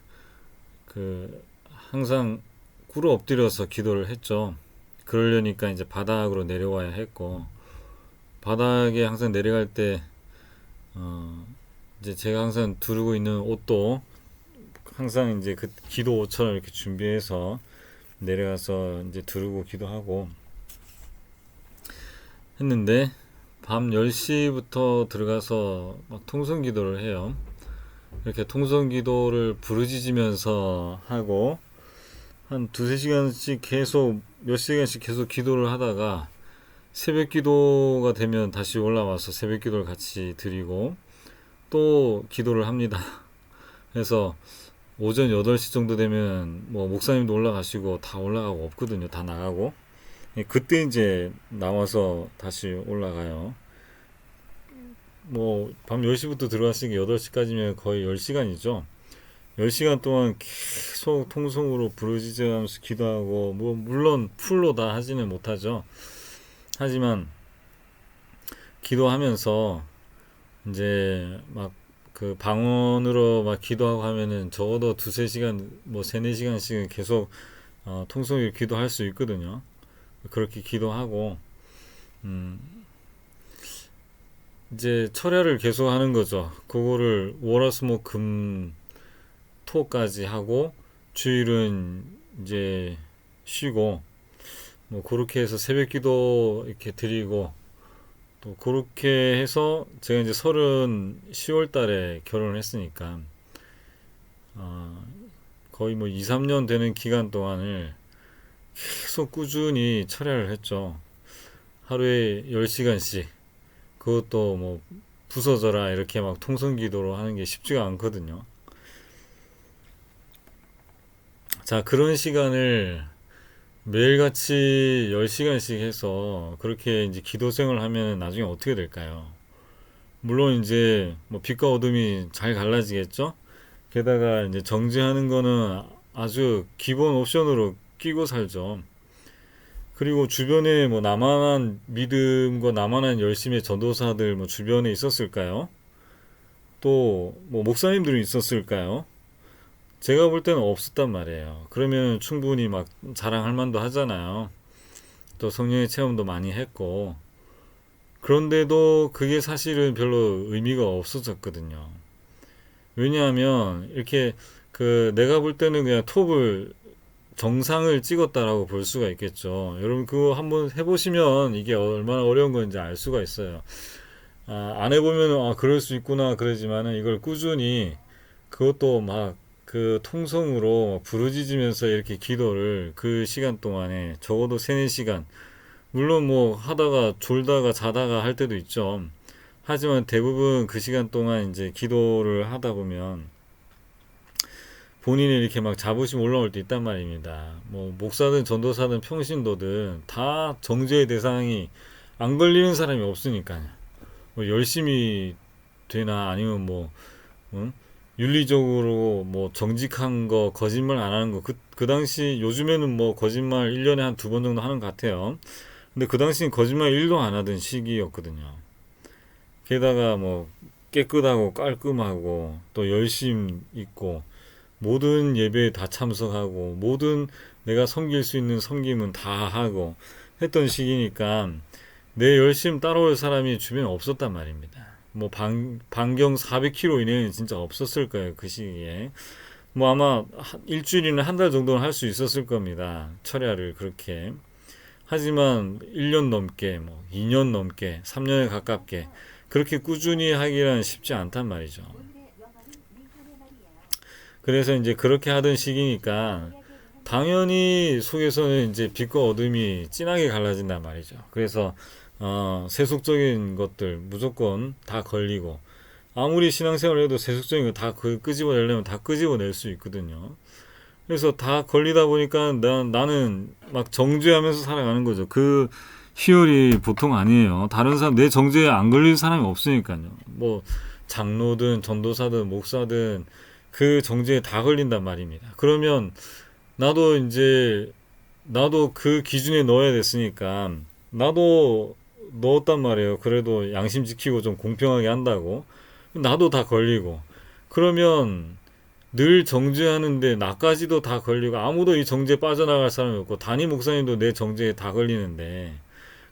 그 항상 꿇어 엎드려서 기도를 했죠. 그러려니까 이제 바닥으로 내려와야 했고 바닥에 항상 내려갈 때 이제 제가 항상 두르고 있는 옷도 항상 이제 그 기도 옷처럼 이렇게 준비해서 내려가서 이제 두르고 기도하고 했는데 밤 10시부터 들어가서 막 통성 기도를 해요. 이렇게 통성 기도를 부르짖으면서 하고 한 2-3시간씩 계속 몇 시간씩 계속 기도를 하다가 새벽 기도가 되면 다시 올라와서 새벽 기도를 같이 드리고 또 기도를 합니다. 그래서 오전 8시 정도 되면 뭐 목사님도 올라가시고 다 올라가고 없거든요. 다 나가고 그때 이제 나와서 다시 올라가요. 뭐 밤 10시부터 들어왔으니까 8시까지면 거의 10시간이죠. 10시간 동안 계속 통성으로 부르짖으면서 기도하고 뭐 물론 풀로 다 하지는 못하죠. 하지만 기도하면서 이제 막 그 방언으로 막 기도하고 하면은 적어도 2-3시간 뭐 3-4시간씩은 계속 통성으로 기도할 수 있거든요. 그렇게 기도하고 이제 철야를 계속 하는 거죠. 그거를 월화수목금 토까지 하고 주일은 이제 쉬고 뭐 그렇게 해서 새벽 기도 이렇게 드리고 또 그렇게 해서 제가 이제 10월 달에 결혼을 했으니까 거의 뭐 2-3년 되는 기간 동안을 계속 꾸준히 철야를 했죠. 하루에 10시간씩 그것도 뭐 부서져라 이렇게 막 통성기도로 하는 게 쉽지가 않거든요. 자, 그런 시간을 매일같이 10시간씩 해서 그렇게 이제 기도 생활을 하면 나중에 어떻게 될까요? 물론 이제 뭐 빛과 어둠이 잘 갈라지겠죠? 게다가 이제 정죄하는 거는 아주 기본 옵션으로 끼고 살죠. 그리고 주변에 뭐 나만한 믿음과 나만한 열심의 전도사들 뭐 주변에 있었을까요? 또 뭐 목사님들이 있었을까요? 제가 볼 때는 없었단 말이에요. 그러면 충분히 막 자랑할 만도 하잖아요. 또 성령의 체험도 많이 했고, 그런데도 그게 사실은 별로 의미가 없어졌거든요. 왜냐하면 이렇게 내가 볼 때는 그냥 톱을 정상을 찍었다라고 볼 수가 있겠죠. 여러분 그거 한번 해보시면 이게 얼마나 어려운 건지 알 수가 있어요. 안 해보면 그럴 수 있구나 그러지만은 이걸 꾸준히, 그것도 막 통성으로 부르짖으면서 이렇게 기도를 그 시간 동안에 적어도 3-4시간, 물론 뭐 하다가 졸다가 자다가 할 때도 있죠. 하지만 대부분 그 시간 동안 이제 기도를 하다 보면 본인이 이렇게 막 자부심 올라올 때 있단 말입니다. 뭐 목사든 전도사든 평신도든 다 정죄의 대상이 안 걸리는 사람이 없으니까요. 뭐 열심히 되나 아니면 뭐 응? 윤리적으로 뭐 정직한 거, 거짓말 안 하는 거, 그 당시, 요즘에는 뭐 거짓말 1년에 한 2번 정도 하는 것 같아요. 근데 그 당시엔 거짓말 1도 안 하던 시기였거든요. 게다가 뭐 깨끗하고 깔끔하고 또 열심 있고 모든 예배에 다 참석하고 모든 내가 섬길 수 있는 섬김은 다 하고 했던 시기니까 내 열심 따라올 사람이 주변에 없었단 말입니다. 뭐 반경 400km 이내는 진짜 없었을 거예요. 그 시기에. 뭐 아마 일주일이나 한 달 정도는 할 수 있었을 겁니다. 철야를 그렇게. 하지만 1년 넘게, 뭐 2년 넘게, 3년에 가깝게 그렇게 꾸준히 하기란 쉽지 않단 말이죠. 그래서 이제 그렇게 하던 시기니까 당연히 속에서는 이제 빛과 어둠이 진하게 갈라진단 말이죠. 그래서 세속적인 것들 무조건 다 걸리고, 아무리 신앙생활을 해도 세속적인 거 다 끄집어내려면 다 끄집어낼 수 있거든요. 그래서 다 걸리다 보니까 나는 막 정죄하면서 살아가는 거죠. 그 희열이 보통 아니에요. 다른 사람, 내 정죄에 안 걸리는 사람이 없으니까요. 뭐 장로든 전도사든 목사든 그 정죄에 다 걸린단 말입니다. 그러면 나도 그 기준에 넣어야 됐으니까 나도 넣었단 말이에요. 그래도 양심 지키고 좀 공평하게 한다고. 나도 다 걸리고. 그러면 늘 정죄하는데 나까지도 다 걸리고 아무도 이 정죄에 빠져나갈 사람이 없고 담임 목사님도 내 정죄에 다 걸리는데,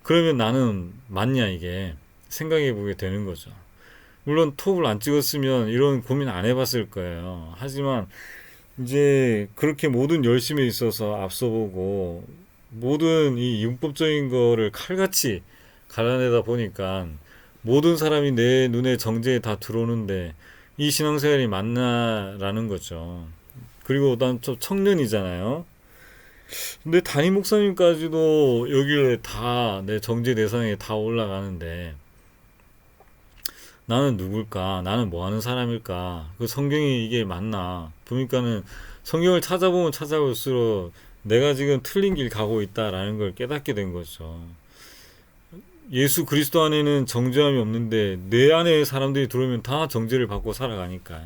그러면 나는 맞냐, 이게 생각해 보게 되는 거죠. 물론 톱을 안 찍었으면 이런 고민 안 해봤을 거예요. 하지만 이제 그렇게 모든 열심에 있어서 앞서보고 모든 이 율법적인 거를 칼같이 갈라내다 보니까 모든 사람이 내 눈에 정죄에 다 들어오는데 이 신앙생활이 맞나라는 거죠. 그리고 난 좀 청년이잖아요. 근데 담임 목사님까지도 여기에 다 내 정죄 대상에 다 올라가는데 나는 누굴까? 나는 뭐 하는 사람일까? 그 성경이 이게 맞나? 보니까는 성경을 찾아보면 찾아볼수록 내가 지금 틀린 길 가고 있다라는 걸 깨닫게 된 거죠. 예수 그리스도 안에는 정죄함이 없는데 내 안에 사람들이 들어오면 다 정죄를 받고 살아가니까.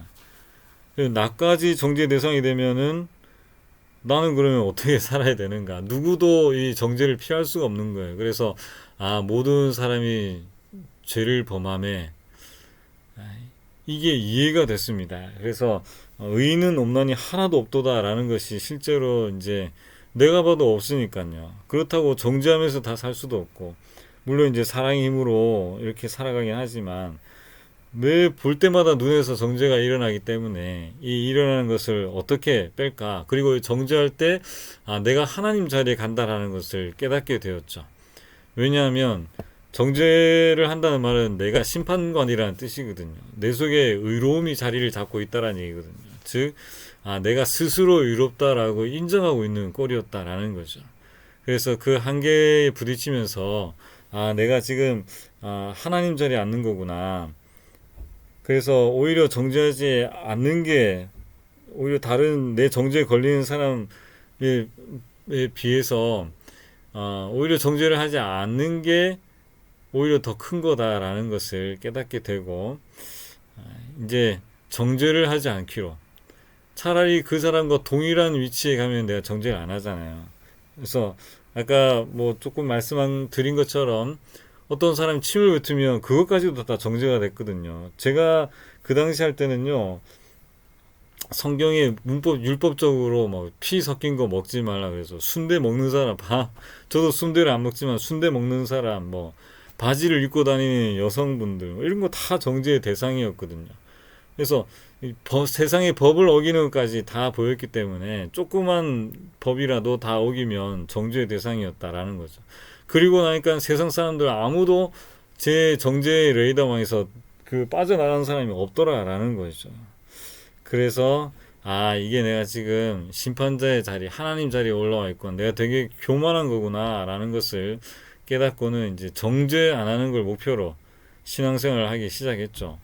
나까지 정죄 대상이 되면은 나는 그러면 어떻게 살아야 되는가? 누구도 이 정죄를 피할 수가 없는 거예요. 그래서 모든 사람이 죄를 범함에 이게 이해가 됐습니다. 그래서 의인은 없나니 하나도 없도다라는 것이 실제로 이제 내가 봐도 없으니까요. 그렇다고 정죄하면서 다 살 수도 없고, 물론 이제 사랑의 힘으로 이렇게 살아가긴 하지만 매 볼 때마다 눈에서 정죄가 일어나기 때문에 이 일어나는 것을 어떻게 뺄까? 그리고 정죄할 때 내가 하나님 자리에 간다라는 것을 깨닫게 되었죠. 왜냐하면 정죄를 한다는 말은 내가 심판관이라는 뜻이거든요. 내 속에 의로움이 자리를 잡고 있다라는 얘기거든요. 즉, 내가 스스로 의롭다라고 인정하고 있는 꼴이었다라는 거죠. 그래서 그 한계에 부딪히면서 내가 지금 하나님 자리에 앉는 거구나. 그래서 오히려 정죄하지 않는 게 오히려 다른 내 정죄에 걸리는 사람에 비해서 오히려 정죄를 하지 않는 게 오히려 더 큰 거다라는 것을 깨닫게 되고, 이제 정죄를 하지 않기로, 차라리 그 사람과 동일한 위치에 가면 내가 정죄를 안 하잖아요. 그래서 아까 뭐 조금 드린 것처럼 어떤 사람이 침을 뱉으면 그것까지도 다 정죄가 됐거든요. 제가 그 당시 할 때는요, 성경에 문법 율법적으로 뭐 피 섞인 거 먹지 말라 그래서 순대 먹는 사람 저도 순대를 안 먹지만 순대 먹는 사람 뭐 바지를 입고 다니는 여성분들 뭐 이런 거 다 정죄의 대상이었거든요. 그래서 세상의 법을 어기는 것까지 다 보였기 때문에 조그만 법이라도 다 어기면 정죄의 대상이었다라는 거죠. 그리고 나니까 세상 사람들 아무도 제 정죄의 레이더망에서 그 빠져나가는 사람이 없더라라는 거죠. 그래서 이게 내가 지금 심판자의 자리, 하나님 자리에 올라와 있고 내가 되게 교만한 거구나라는 것을 깨닫고는 이제 정죄 안 하는 걸 목표로 신앙생활을 하기 시작했죠.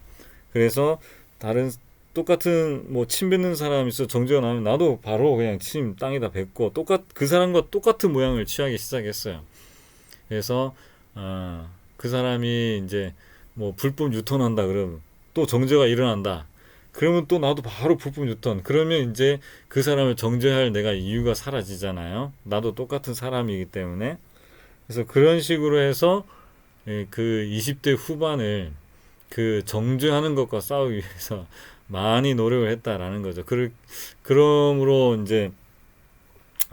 그래서 다른 똑같은 뭐 침 뱉는 사람이 있어 정죄가 나면 나도 바로 그냥 침 땅에다 뱉고 그 사람과 똑같은 모양을 취하기 시작했어요. 그래서 그 사람이 이제 뭐 불법 유턴한다 그러면 또 정죄가 일어난다. 그러면 또 나도 바로 불법 유턴. 그러면 이제 그 사람을 정죄할 내가 이유가 사라지잖아요. 나도 똑같은 사람이기 때문에. 그래서 그런 식으로 해서 그 20대 후반을 그 정죄하는 것과 싸우기 위해서 많이 노력을 했다라는 거죠. 그러므로 이제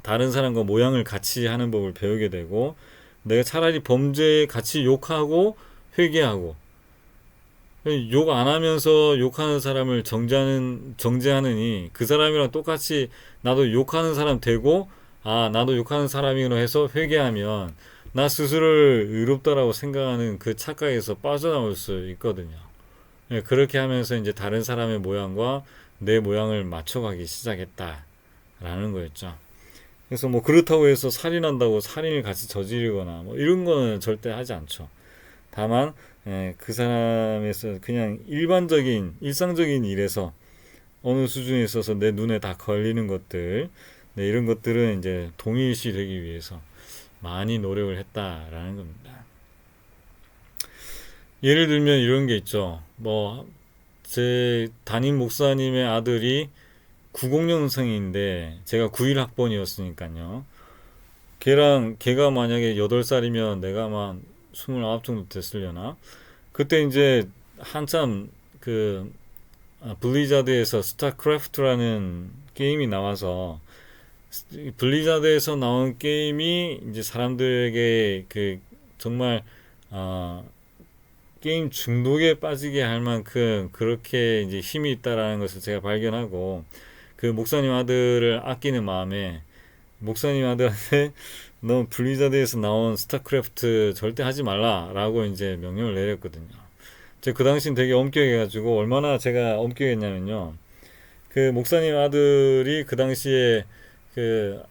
다른 사람과 모양을 같이 하는 법을 배우게 되고 내가 차라리 범죄에 같이 욕하고 회개하고 욕 안 하면서 욕하는 사람을 정죄하느니 그 사람이랑 똑같이 나도 욕하는 사람 되고 나도 욕하는 사람이구나 해서 회개하면 나 스스로를 의롭다라고 생각하는 그 착각에서 빠져나올 수 있거든요. 그렇게 하면서 이제 다른 사람의 모양과 내 모양을 맞춰가기 시작했다라는 거였죠. 그래서 뭐 그렇다고 해서 살인한다고 살인을 같이 저지르거나 뭐 이런 거는 절대 하지 않죠. 다만 그 사람에서 그냥 일상적인 일에서 어느 수준에 있어서 내 눈에 다 걸리는 것들, 이런 것들은 이제 동일시 되기 위해서 많이 노력을 했다라는 겁니다. 예를 들면 이런 게 있죠. 제 담임 목사님의 아들이 90년생인데 제가 91학번이었으니까요. 걔가 만약에 8살이면 내가 아마 29 정도 됐으려나? 그때 이제 한참 블리자드에서 스타크래프트라는 게임이 나와서 블리자드에서 나온 게임이 이제 사람들에게 정말 게임 중독에 빠지게 할 만큼 그렇게 이제 힘이 있다라는 것을 제가 발견하고 그 목사님 아들을 아끼는 마음에 목사님 아들한테 너 블리자드에서 나온 스타크래프트 절대 하지 말라라고 이제 명령을 내렸거든요. 제가 그 당시엔 되게 엄격해가지고 얼마나 제가 엄격했냐면요. 그 목사님 아들이 그 당시에 그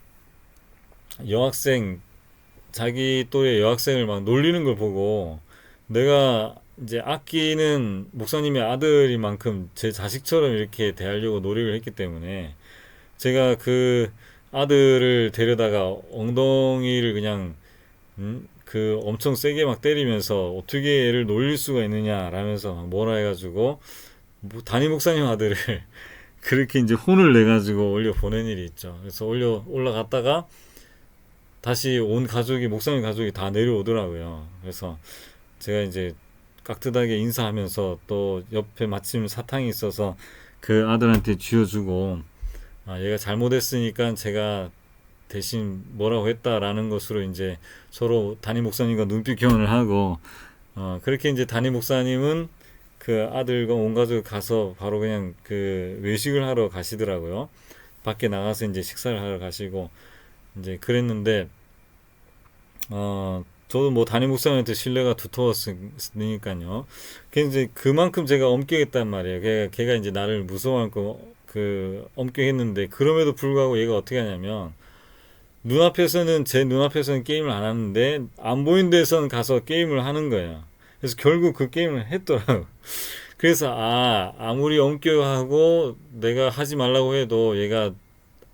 자기 또래 여학생을 막 놀리는 걸 보고 내가 이제 아끼는 목사님의 아들이만큼 제 자식처럼 이렇게 대하려고 노력을 했기 때문에 제가 그 아들을 데려다가 엉덩이를 그냥 엄청 세게 막 때리면서 어떻게 얘를 놀릴 수가 있느냐라면서 막 뭐라 해가지고 담임 목사님 아들을 그렇게 이제 혼을 내가지고 올려 보낸 일이 있죠. 그래서 올라갔다가 다시 목사님 가족이 다 내려오더라고요. 그래서 제가 이제 깍듯하게 인사하면서 또 옆에 마침 사탕이 있어서 그 아들한테 쥐어주고 얘가 잘못했으니까 제가 대신 뭐라고 했다라는 것으로 이제 서로 담임 목사님과 눈빛 교환을 하고 그렇게 이제 담임 목사님은 그 아들과 온 가족 가서 바로 그냥 그 외식을 하러 가시더라고요. 밖에 나가서 이제 식사를 하러 가시고 이제 그랬는데 저도 뭐 담임 목사님한테 신뢰가 두터웠으니까요. 이제 그만큼 제가 엄격했단 말이에요. 걔가 이제 나를 무서워하고 엄격했는데 그럼에도 불구하고 얘가 어떻게 하냐면 제 눈앞에서는 게임을 안 하는데 안 보이는 데서는 가서 게임을 하는 거예요. 그래서 결국 그 게임을 했더라고. 그래서 아무리 엄격하고 내가 하지 말라고 해도 얘가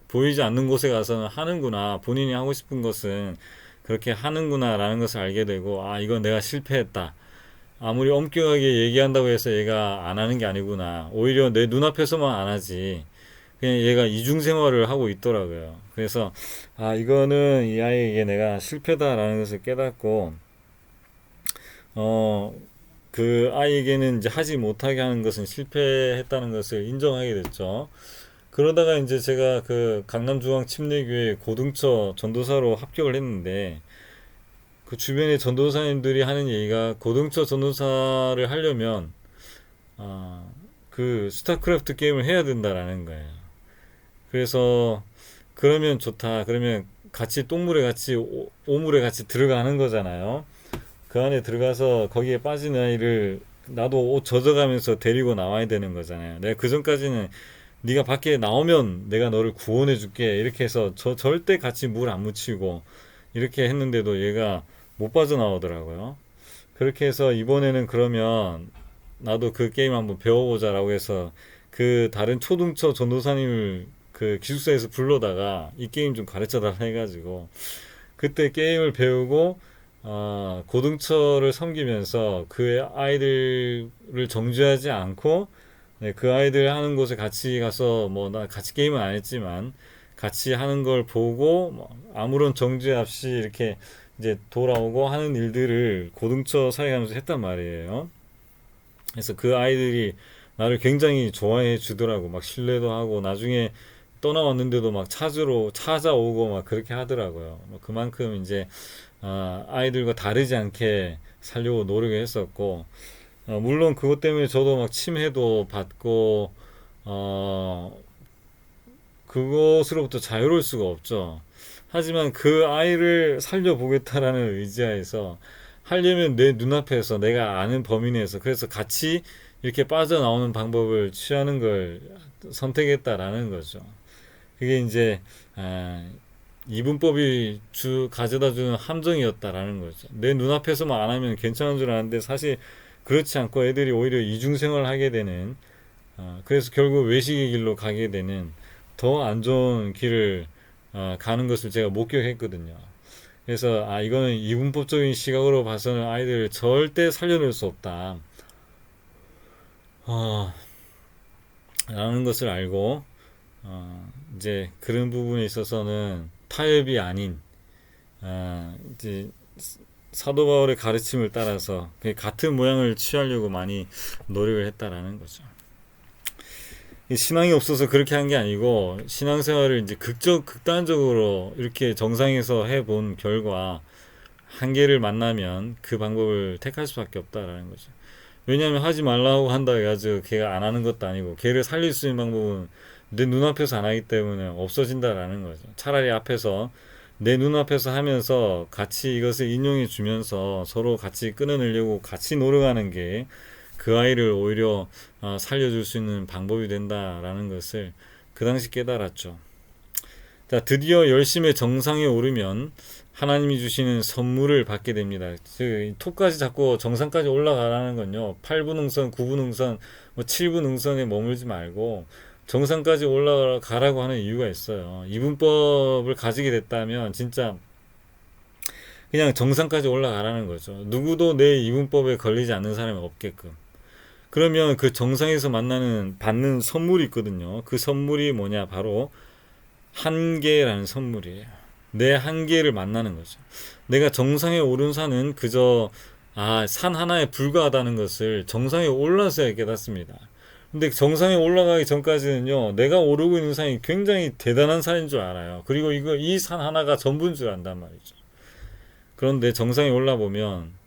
보이지 않는 곳에 가서는 하는구나. 본인이 하고 싶은 것은 그렇게 하는구나 라는 것을 알게 되고 이건 내가 실패했다. 아무리 엄격하게 얘기한다고 해서 얘가 안 하는 게 아니구나. 오히려 내 눈앞에서만 안 하지. 그냥 얘가 이중생활을 하고 있더라고요. 그래서 이거는 이 아이에게 내가 실패다라는 것을 깨닫고 그 아이에게는 이제 하지 못하게 하는 것은 실패했다는 것을 인정하게 됐죠. 그러다가 이제 제가 그 강남중앙침례교회 고등처 전도사로 합격을 했는데, 그 주변의 전도사님들이 하는 얘기가, 고등처 전도사를 하려면 아, 그 스타크래프트 게임을 해야 된다라는 거예요. 그래서 그러면 좋다. 그러면 같이 똥물에 같이 오물에 같이 들어가는 거잖아요. 그 안에 들어가서 거기에 빠진 아이를 나도 옷 젖어가면서 데리고 나와야 되는 거잖아요. 내가 그 전까지는 네가 밖에 나오면 내가 너를 구원해 줄게 이렇게 해서 절대 같이 물 안 묻히고 이렇게 했는데도 얘가 못 빠져나오더라고요. 그렇게 해서 이번에는 그러면 나도 그 게임 한번 배워보자라고 해서 그 다른 초등처 전도사님을 그 기숙사에서 불러다가 이 게임 좀 가르쳐 달라 해가지고 그때 게임을 배우고 고등처를 섬기면서 그 아이들을 정죄하지 않고, 네, 그 아이들 하는 곳에 같이 가서 뭐 나 같이 게임은 안 했지만 같이 하는 걸 보고 뭐 아무런 정죄 없이 이렇게 이제 돌아오고 하는 일들을 고등처 사역하면서 했단 말이에요. 그래서 그 아이들이 나를 굉장히 좋아해 주더라고. 막 신뢰도 하고 나중에 떠나왔는데도 막 찾아오고 막 그렇게 하더라고요. 뭐 그만큼 이제 아이들과 다르지 않게 살려고 노력을 했었고, 물론 그것 때문에 저도 막 침해도 받고, 그것으로부터 자유로울 수가 없죠. 하지만 그 아이를 살려보겠다라는 의지하에서 하려면 내 눈앞에서 내가 아는 범위 내에서 그래서 같이 이렇게 빠져나오는 방법을 취하는 걸 선택했다라는 거죠. 그게 이제 이분법이 가져다 주는 함정이었다라는 거죠. 내 눈앞에서만 안 하면 괜찮은 줄 아는데 사실 그렇지 않고 애들이 오히려 이중생활을 하게 되는, 그래서 결국 외식의 길로 가게 되는 더 안 좋은 길을 가는 것을 제가 목격했거든요. 그래서 이거는 이분법적인 시각으로 봐서는 아이들을 절대 살려낼 수 없다. 라는 것을 알고 이제 그런 부분에 있어서는 타협이 아닌 이제 사도 바울의 가르침을 따라서 같은 모양을 취하려고 많이 노력을 했다라는 거죠. 신앙이 없어서 그렇게 한 게 아니고 신앙생활을 이제 극단적으로 이렇게 정상에서 해본 결과 한계를 만나면 그 방법을 택할 수밖에 없다라는 거죠. 왜냐하면 하지 말라고 한다 해가지고 걔가 안 하는 것도 아니고 걔를 살릴 수 있는 방법은 내 눈앞에서 안 하기 때문에 없어진다라는 거죠. 차라리 앞에서 내 눈앞에서 하면서 같이 이것을 인용해 주면서 서로 같이 끊어내려고 같이 노력하는 게 그 아이를 오히려 살려줄 수 있는 방법이 된다라는 것을 그 당시 깨달았죠. 자, 드디어 열심의 정상에 오르면 하나님이 주시는 선물을 받게 됩니다. 톱까지 잡고 정상까지 올라가라는 건요, 8분 응선, 9분 응선, 뭐 7분 응선에 머물지 말고 정상까지 올라가라고 하는 이유가 있어요. 이분법을 가지게 됐다면 진짜 그냥 정상까지 올라가라는 거죠. 누구도 내 이분법에 걸리지 않는 사람이 없게끔. 그러면 그 정상에서 받는 선물이 있거든요. 그 선물이 뭐냐? 바로 한계라는 선물이에요. 내 한계를 만나는 거죠. 내가 정상에 오른 산은 그저 산 하나에 불과하다는 것을 정상에 올라서야 깨닫습니다. 근데 정상에 올라가기 전까지는요, 내가 오르고 있는 산이 굉장히 대단한 산인 줄 알아요. 그리고 이 산 하나가 전부인 줄 안단 말이죠. 그런데 정상에 올라보면,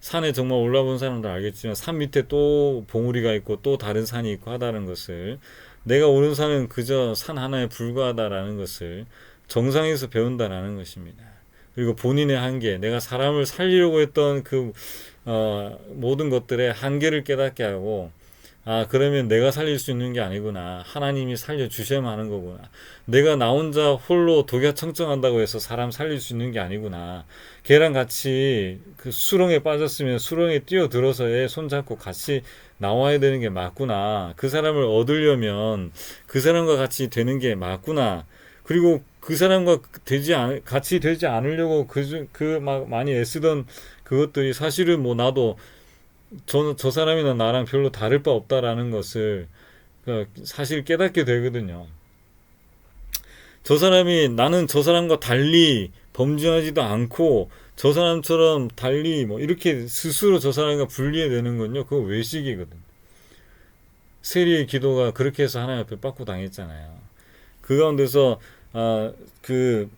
산에 정말 올라본 사람들 알겠지만 산 밑에 또 봉우리가 있고 또 다른 산이 있고 하다는 것을, 내가 오른 산은 그저 산 하나에 불과하다라는 것을 정상에서 배운다라는 것입니다. 그리고 본인의 한계, 내가 사람을 살리려고 했던 그 모든 것들의 한계를 깨닫게 하고, 그러면 내가 살릴 수 있는 게 아니구나. 하나님이 살려주셔야만 하는 거구나. 내가 나 혼자 홀로 독야청청한다고 해서 사람 살릴 수 있는 게 아니구나. 걔랑 같이 그 수렁에 빠졌으면 수렁에 뛰어들어서 얘 손잡고 같이 나와야 되는 게 맞구나. 그 사람을 얻으려면 그 사람과 같이 되는 게 맞구나. 그리고 그 사람과 같이 되지 않으려고 막 많이 애쓰던 그것들이 사실은 뭐 나도 저 사람이나 나랑 별로 다를 바 없다라는 것을 사실 깨닫게 되거든요. 나는 저 사람과 달리 범죄하지도 않고 저 사람처럼 달리 뭐 이렇게 스스로 저 사람과 분리되는 건요, 그거 외식이거든. 세리의 기도가 그렇게 해서 하나님 앞에 빠꾸 당했잖아요. 그 가운데서 아, 그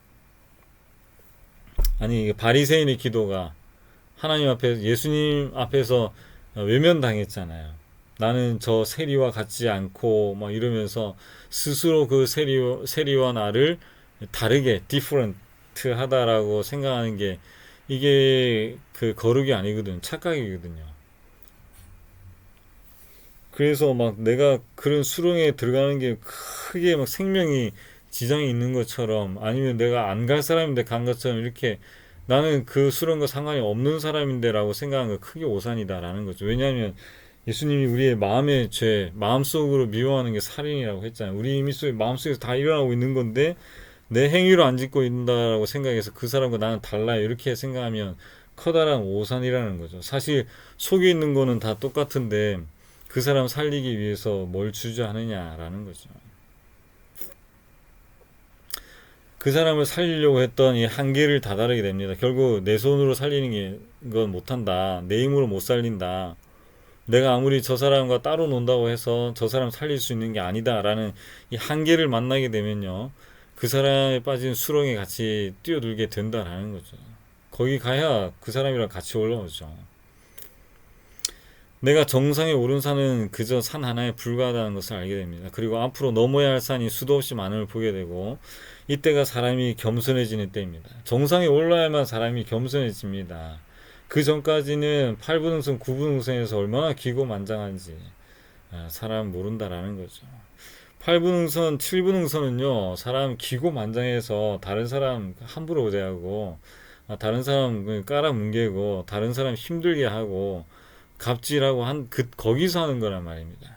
아니 바리새인의 기도가 하나님 앞에 예수님 앞에서 외면당했잖아요. 나는 저 세리와 같지 않고 막 이러면서 스스로 그 세리와 나를 다르게 different 하다라고 생각하는 게 이게 그 거룩이 아니거든. 착각이거든요. 그래서 막 내가 그런 수렁에 들어가는 게 크게 막 생명이 지장이 있는 것처럼 아니면 내가 안 갈 사람인데 간 것처럼 이렇게 나는 그 수렁과 상관이 없는 사람인데라고 생각하는 거 크게 오산이다라는 거죠. 왜냐하면 예수님이 우리의 마음의 죄, 마음속으로 미워하는 게 살인이라고 했잖아요. 우리 마음속에서 다 일어나고 있는 건데 내 행위로 안 짓고 있다라고 생각해서 그 사람과 나는 달라요. 이렇게 생각하면 커다란 오산이라는 거죠. 사실 속에 있는 거는 다 똑같은데 그 사람 살리기 위해서 뭘 주저하느냐라는 거죠. 그 사람을 살리려고 했던 이 한계를 다다르게 됩니다. 결국 내 손으로 살리는 건 못한다. 내 힘으로 못 살린다. 내가 아무리 저 사람과 따로 논다고 해서 저 사람 살릴 수 있는 게 아니다라는 이 한계를 만나게 되면요. 그 사람에 빠진 수렁에 같이 뛰어들게 된다라는 거죠. 거기 가야 그 사람이랑 같이 올라오죠. 내가 정상에 오른 산은 그저 산 하나에 불과하다는 것을 알게 됩니다. 그리고 앞으로 넘어야 할 산이 수도 없이 많음을 보게 되고 이때가 사람이 겸손해지는 때입니다. 정상에 올라야만 사람이 겸손해집니다. 그 전까지는 8분응선, 9분응선에서 얼마나 기고만장한지 사람 모른다라는 거죠. 8분응선, 7분응선은요, 사람 기고만장해서 다른 사람 함부로 대하고 다른 사람 깔아뭉개고 다른 사람 힘들게 하고 갑질하고 거기서 하는 거란 말입니다.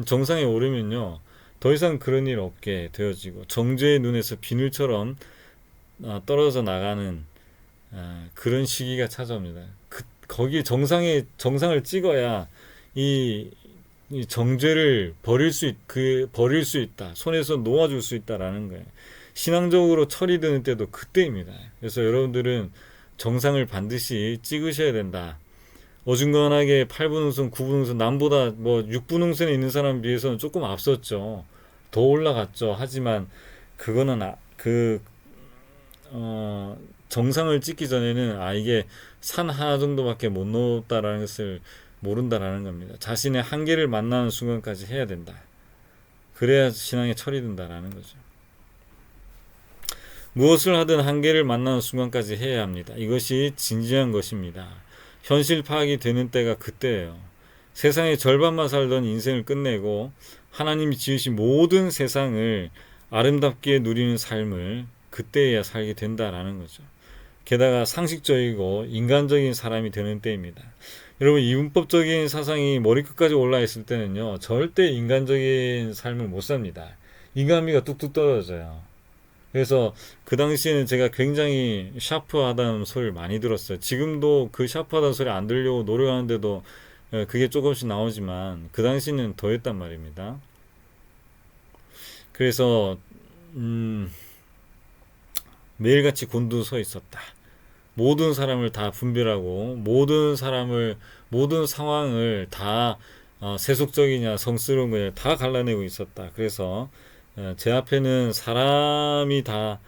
정상에 오르면요, 더 이상 그런 일 없게 되어지고 정죄의 눈에서 비늘처럼 떨어져 나가는 그런 시기가 찾아옵니다. 거기 정상을 찍어야 이 정죄를 버릴 수 있다. 손에서 놓아줄 수 있다라는 거예요. 신앙적으로 철이 드는 때도 그때입니다. 그래서 여러분들은 정상을 반드시 찍으셔야 된다. 어중간하게 8분응선, 9분응선, 남보다 뭐 6분응선에 있는 사람 비해서는 조금 앞섰죠. 더 올라갔죠. 하지만 그거는 정상을 찍기 전에는 이게 산 하나 정도밖에 못 넘었다라는 것을 모른다라는 겁니다. 자신의 한계를 만나는 순간까지 해야 된다. 그래야 신앙에 철이 든다라는 거죠. 무엇을 하든 한계를 만나는 순간까지 해야 합니다. 이것이 진지한 것입니다. 현실 파악이 되는 때가 그때예요. 세상의 절반만 살던 인생을 끝내고 하나님이 지으신 모든 세상을 아름답게 누리는 삶을 그때야 살게 된다라는 거죠. 게다가 상식적이고 인간적인 사람이 되는 때입니다. 여러분, 이분법적인 사상이 머리끝까지 올라 있을 때는요, 절대 인간적인 삶을 못 삽니다. 인간미가 뚝뚝 떨어져요. 그래서 그 당시에는 제가 굉장히 샤프하다는 소리를 많이 들었어요. 지금도 그 샤프하다는 소리 안 들려고 노력하는데도 그게 조금씩 나오지만 그 당시는 더 했단 말입니다. 그래서 매일같이 곤두서 있었다. 모든 사람을 다 분별하고 모든 상황을 다 세속적이냐 성스러운 거냐 다 갈라내고 있었다. 그래서 제 앞에는 사람이 다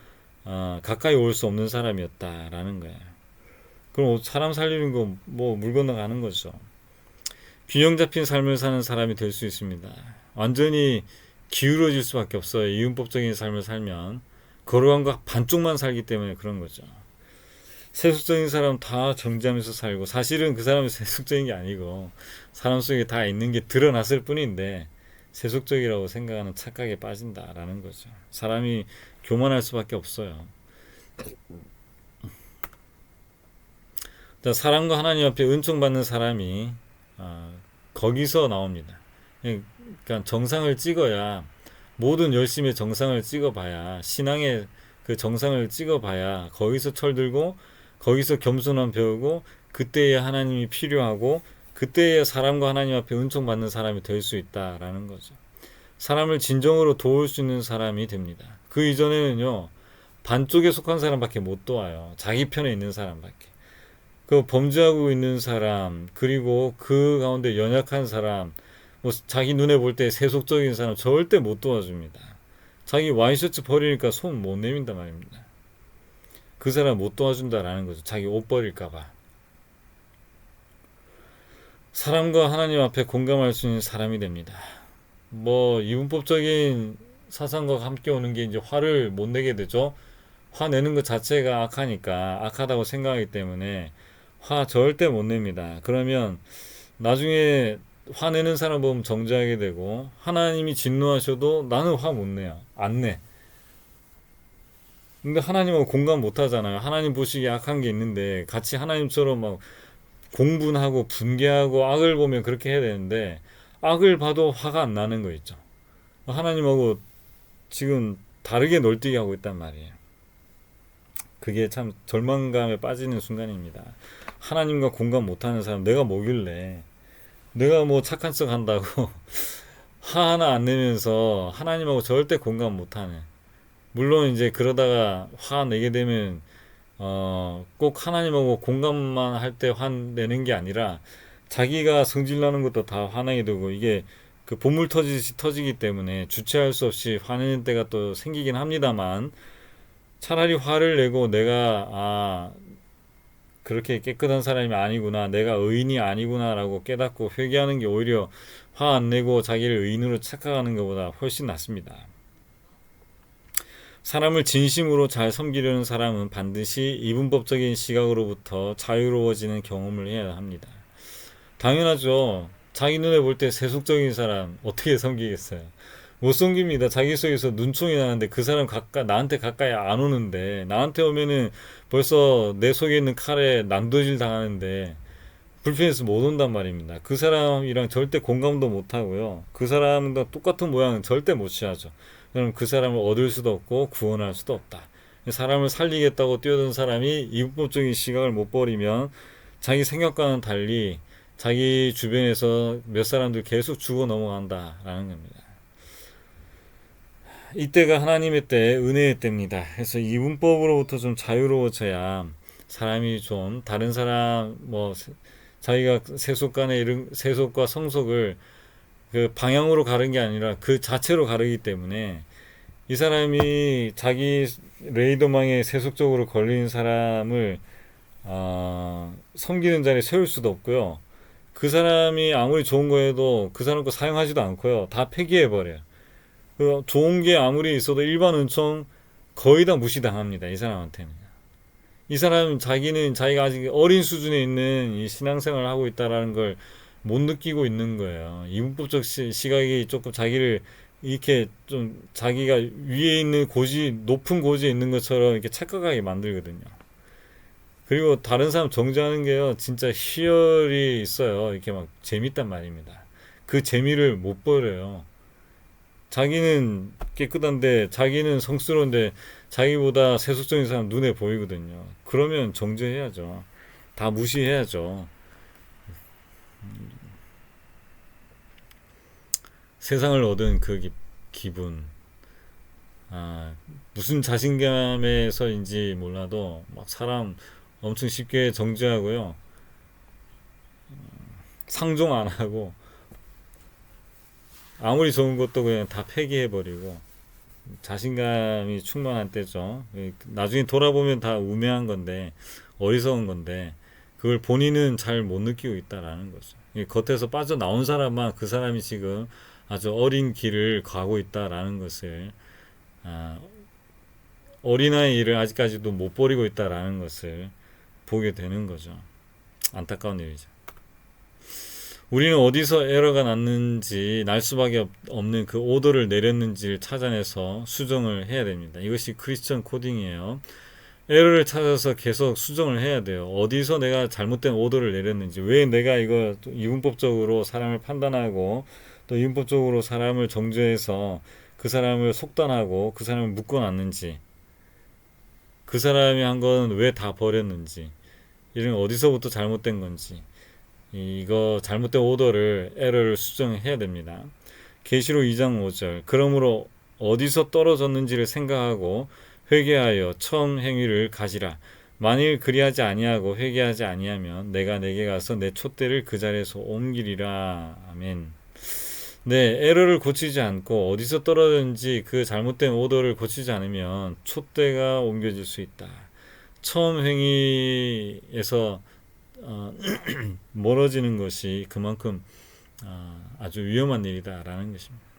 가까이 올 수 없는 사람이었다라는 거예요. 그럼 사람 살리는 거 뭐 물 건너가는 거죠. 균형 잡힌 삶을 사는 사람이 될 수 있습니다. 완전히 기울어질 수밖에 없어요. 이윤법적인 삶을 살면 거룩한 거 반쪽만 살기 때문에 그런 거죠. 세속적인 사람 다 정지하면서 살고 사실은 그 사람이 세속적인 게 아니고 사람 속에 다 있는 게 드러났을 뿐인데 세속적이라고 생각하는 착각에 빠진다라는 거죠. 사람이 교만할 수밖에 없어요. 사람과 하나님 앞에 은총받는 사람이 거기서 나옵니다. 그러니까 정상을 찍어야 모든 열심의 정상을 찍어봐야 신앙의 그 정상을 찍어봐야 거기서 철들고 거기서 겸손함 배우고 그때야 하나님이 필요하고 그때야 사람과 하나님 앞에 은총받는 사람이 될 수 있다라는 거죠. 사람을 진정으로 도울 수 있는 사람이 됩니다. 그 이전에는요 반쪽에 속한 사람밖에 못 도와요. 자기 편에 있는 사람밖에. 그 범죄하고 있는 사람, 그리고 그 가운데 연약한 사람, 뭐 자기 눈에 볼 때 세속적인 사람 절대 못 도와줍니다. 자기 와이셔츠 버리니까 손 못 내민단 말입니다. 그 사람 못 도와준다라는 거죠. 자기 옷 버릴까봐. 사람과 하나님 앞에 공감할 수 있는 사람이 됩니다. 뭐 이분법적인 사상과 함께 오는 게 이제 화를 못 내게 되죠. 화 내는 것 자체가 악하니까, 악하다고 생각하기 때문에 화 절대 못 냅니다. 그러면 나중에 화내는 사람 보면 정죄하게 되고, 하나님이 진노하셔도 나는 화 못 내요. 안 내. 근데 하나님하고 공감 못 하잖아요. 하나님 보시기에 악한 게 있는데 같이 하나님처럼 막 공분하고 분개하고 악을 보면 그렇게 해야 되는데, 악을 봐도 화가 안 나는 거 있죠. 하나님하고 지금 다르게 널뛰게 하고 있단 말이에요. 그게 참 절망감에 빠지는 순간입니다. 하나님과 공감 못하는 사람, 내가 뭐길래, 내가 뭐 착한 척 한다고 화 하나 안 내면서 하나님하고 절대 공감 못하는. 물론 이제 그러다가 화 내게 되면 꼭 하나님하고 공감만 할 때 화내는 게 아니라 자기가 성질나는 것도 다 화나게 되고, 이게 그 보물 터지듯이 터지기 때문에 주체할 수 없이 화내는 때가 또 생기긴 합니다만, 차라리 화를 내고 내가 그렇게 깨끗한 사람이 아니구나, 내가 의인이 아니구나라고 깨닫고 회개하는 게 오히려 화 안 내고 자기를 의인으로 착각하는 것보다 훨씬 낫습니다. 사람을 진심으로 잘 섬기려는 사람은 반드시 이분법적인 시각으로부터 자유로워지는 경험을 해야 합니다. 당연하죠. 자기 눈에 볼 때 세속적인 사람 어떻게 섬기겠어요? 못 섬깁니다. 자기 속에서 눈총이 나는데 그 사람 나한테 가까이 안 오는데, 나한테 오면은 벌써 내 속에 있는 칼에 난도질 당하는데 불편해서 못 온단 말입니다. 그 사람이랑 절대 공감도 못 하고요. 그 사람과 똑같은 모양은 절대 못 취하죠. 그럼 그 사람을 얻을 수도 없고 구원할 수도 없다. 사람을 살리겠다고 뛰어든 사람이 이분법적인 시각을 못 버리면 자기 생각과는 달리 자기 주변에서 몇 사람들 계속 죽어 넘어간다라는 겁니다. 이때가 하나님의 때, 은혜의 때입니다. 그래서 이분법으로부터 좀 자유로워져야 사람이 좀 다른 사람, 뭐 자기가 세속과 성속을 그 방향으로 가른 게 아니라 그 자체로 가르기 때문에, 이 사람이 자기 레이더망에 세속적으로 걸린 사람을 섬기는 자리에 세울 수도 없고요. 그 사람이 아무리 좋은 거 해도 그 사람 거 사용하지도 않고요. 다 폐기해버려요. 좋은 게 아무리 있어도 일반 은총 거의 다 무시당합니다. 이 사람한테는. 이 사람은 자기가 아직 어린 수준에 있는 이 신앙생활을 하고 있다라는 걸 못 느끼고 있는 거예요. 이분법적 시각이 조금 자기를 이렇게 좀 자기가 위에 있는 높은 고지에 있는 것처럼 이렇게 착각하게 만들거든요. 그리고 다른 사람 정죄하는 게요, 진짜 희열이 있어요. 이렇게 막 재밌단 말입니다. 그 재미를 못 버려요. 자기는 깨끗한데, 자기는 성스러운데, 자기보다 세속적인 사람 눈에 보이거든요. 그러면 정죄해야죠. 다 무시해야죠. 세상을 얻은 그 기분, 무슨 자신감에서인지 몰라도 막 사람 엄청 쉽게 정죄하고요, 상종 안 하고 아무리 좋은 것도 그냥 다 폐기해버리고, 자신감이 충만한 때죠. 나중에 돌아보면 다 우매한 건데, 어리석은 건데, 그걸 본인은 잘 못 느끼고 있다라는 거죠. 겉에서 빠져나온 사람만 그 사람이 지금 아주 어린 길을 가고 있다라는 것을, 어린아이 일을 아직까지도 못 버리고 있다라는 것을 보게 되는 거죠. 안타까운 일이죠. 우리는 어디서 에러가 날 수밖에 없는 그 오더를 내렸는지를 찾아내서 수정을 해야 됩니다. 이것이 크리스천 코딩이에요. 에러를 찾아서 계속 수정을 해야 돼요. 어디서 내가 잘못된 오더를 내렸는지, 왜 내가 이거 이분법적으로 사람을 판단하고 또 이분법적으로 사람을 정죄해서 그 사람을 속단하고 그 사람을 묶어놨는지, 그 사람이 한 건 왜 다 버렸는지, 이런 어디서부터 잘못된 건지, 이거 잘못된 에러를 수정해야 됩니다. 계시록 2장 5절, 그러므로 어디서 떨어졌는지를 생각하고 회개하여 처음 행위를 가지라. 만일 그리하지 아니하고 회개하지 아니하면 내가 내게 가서 내 촛대를 그 자리에서 옮기리라. 아멘. 네, 에러를 고치지 않고 어디서 떨어졌는지 그 잘못된 오더를 고치지 않으면 촛대가 옮겨질 수 있다. 처음 행위에서 멀어지는 것이 그만큼 아주 위험한 일이다라는 것입니다.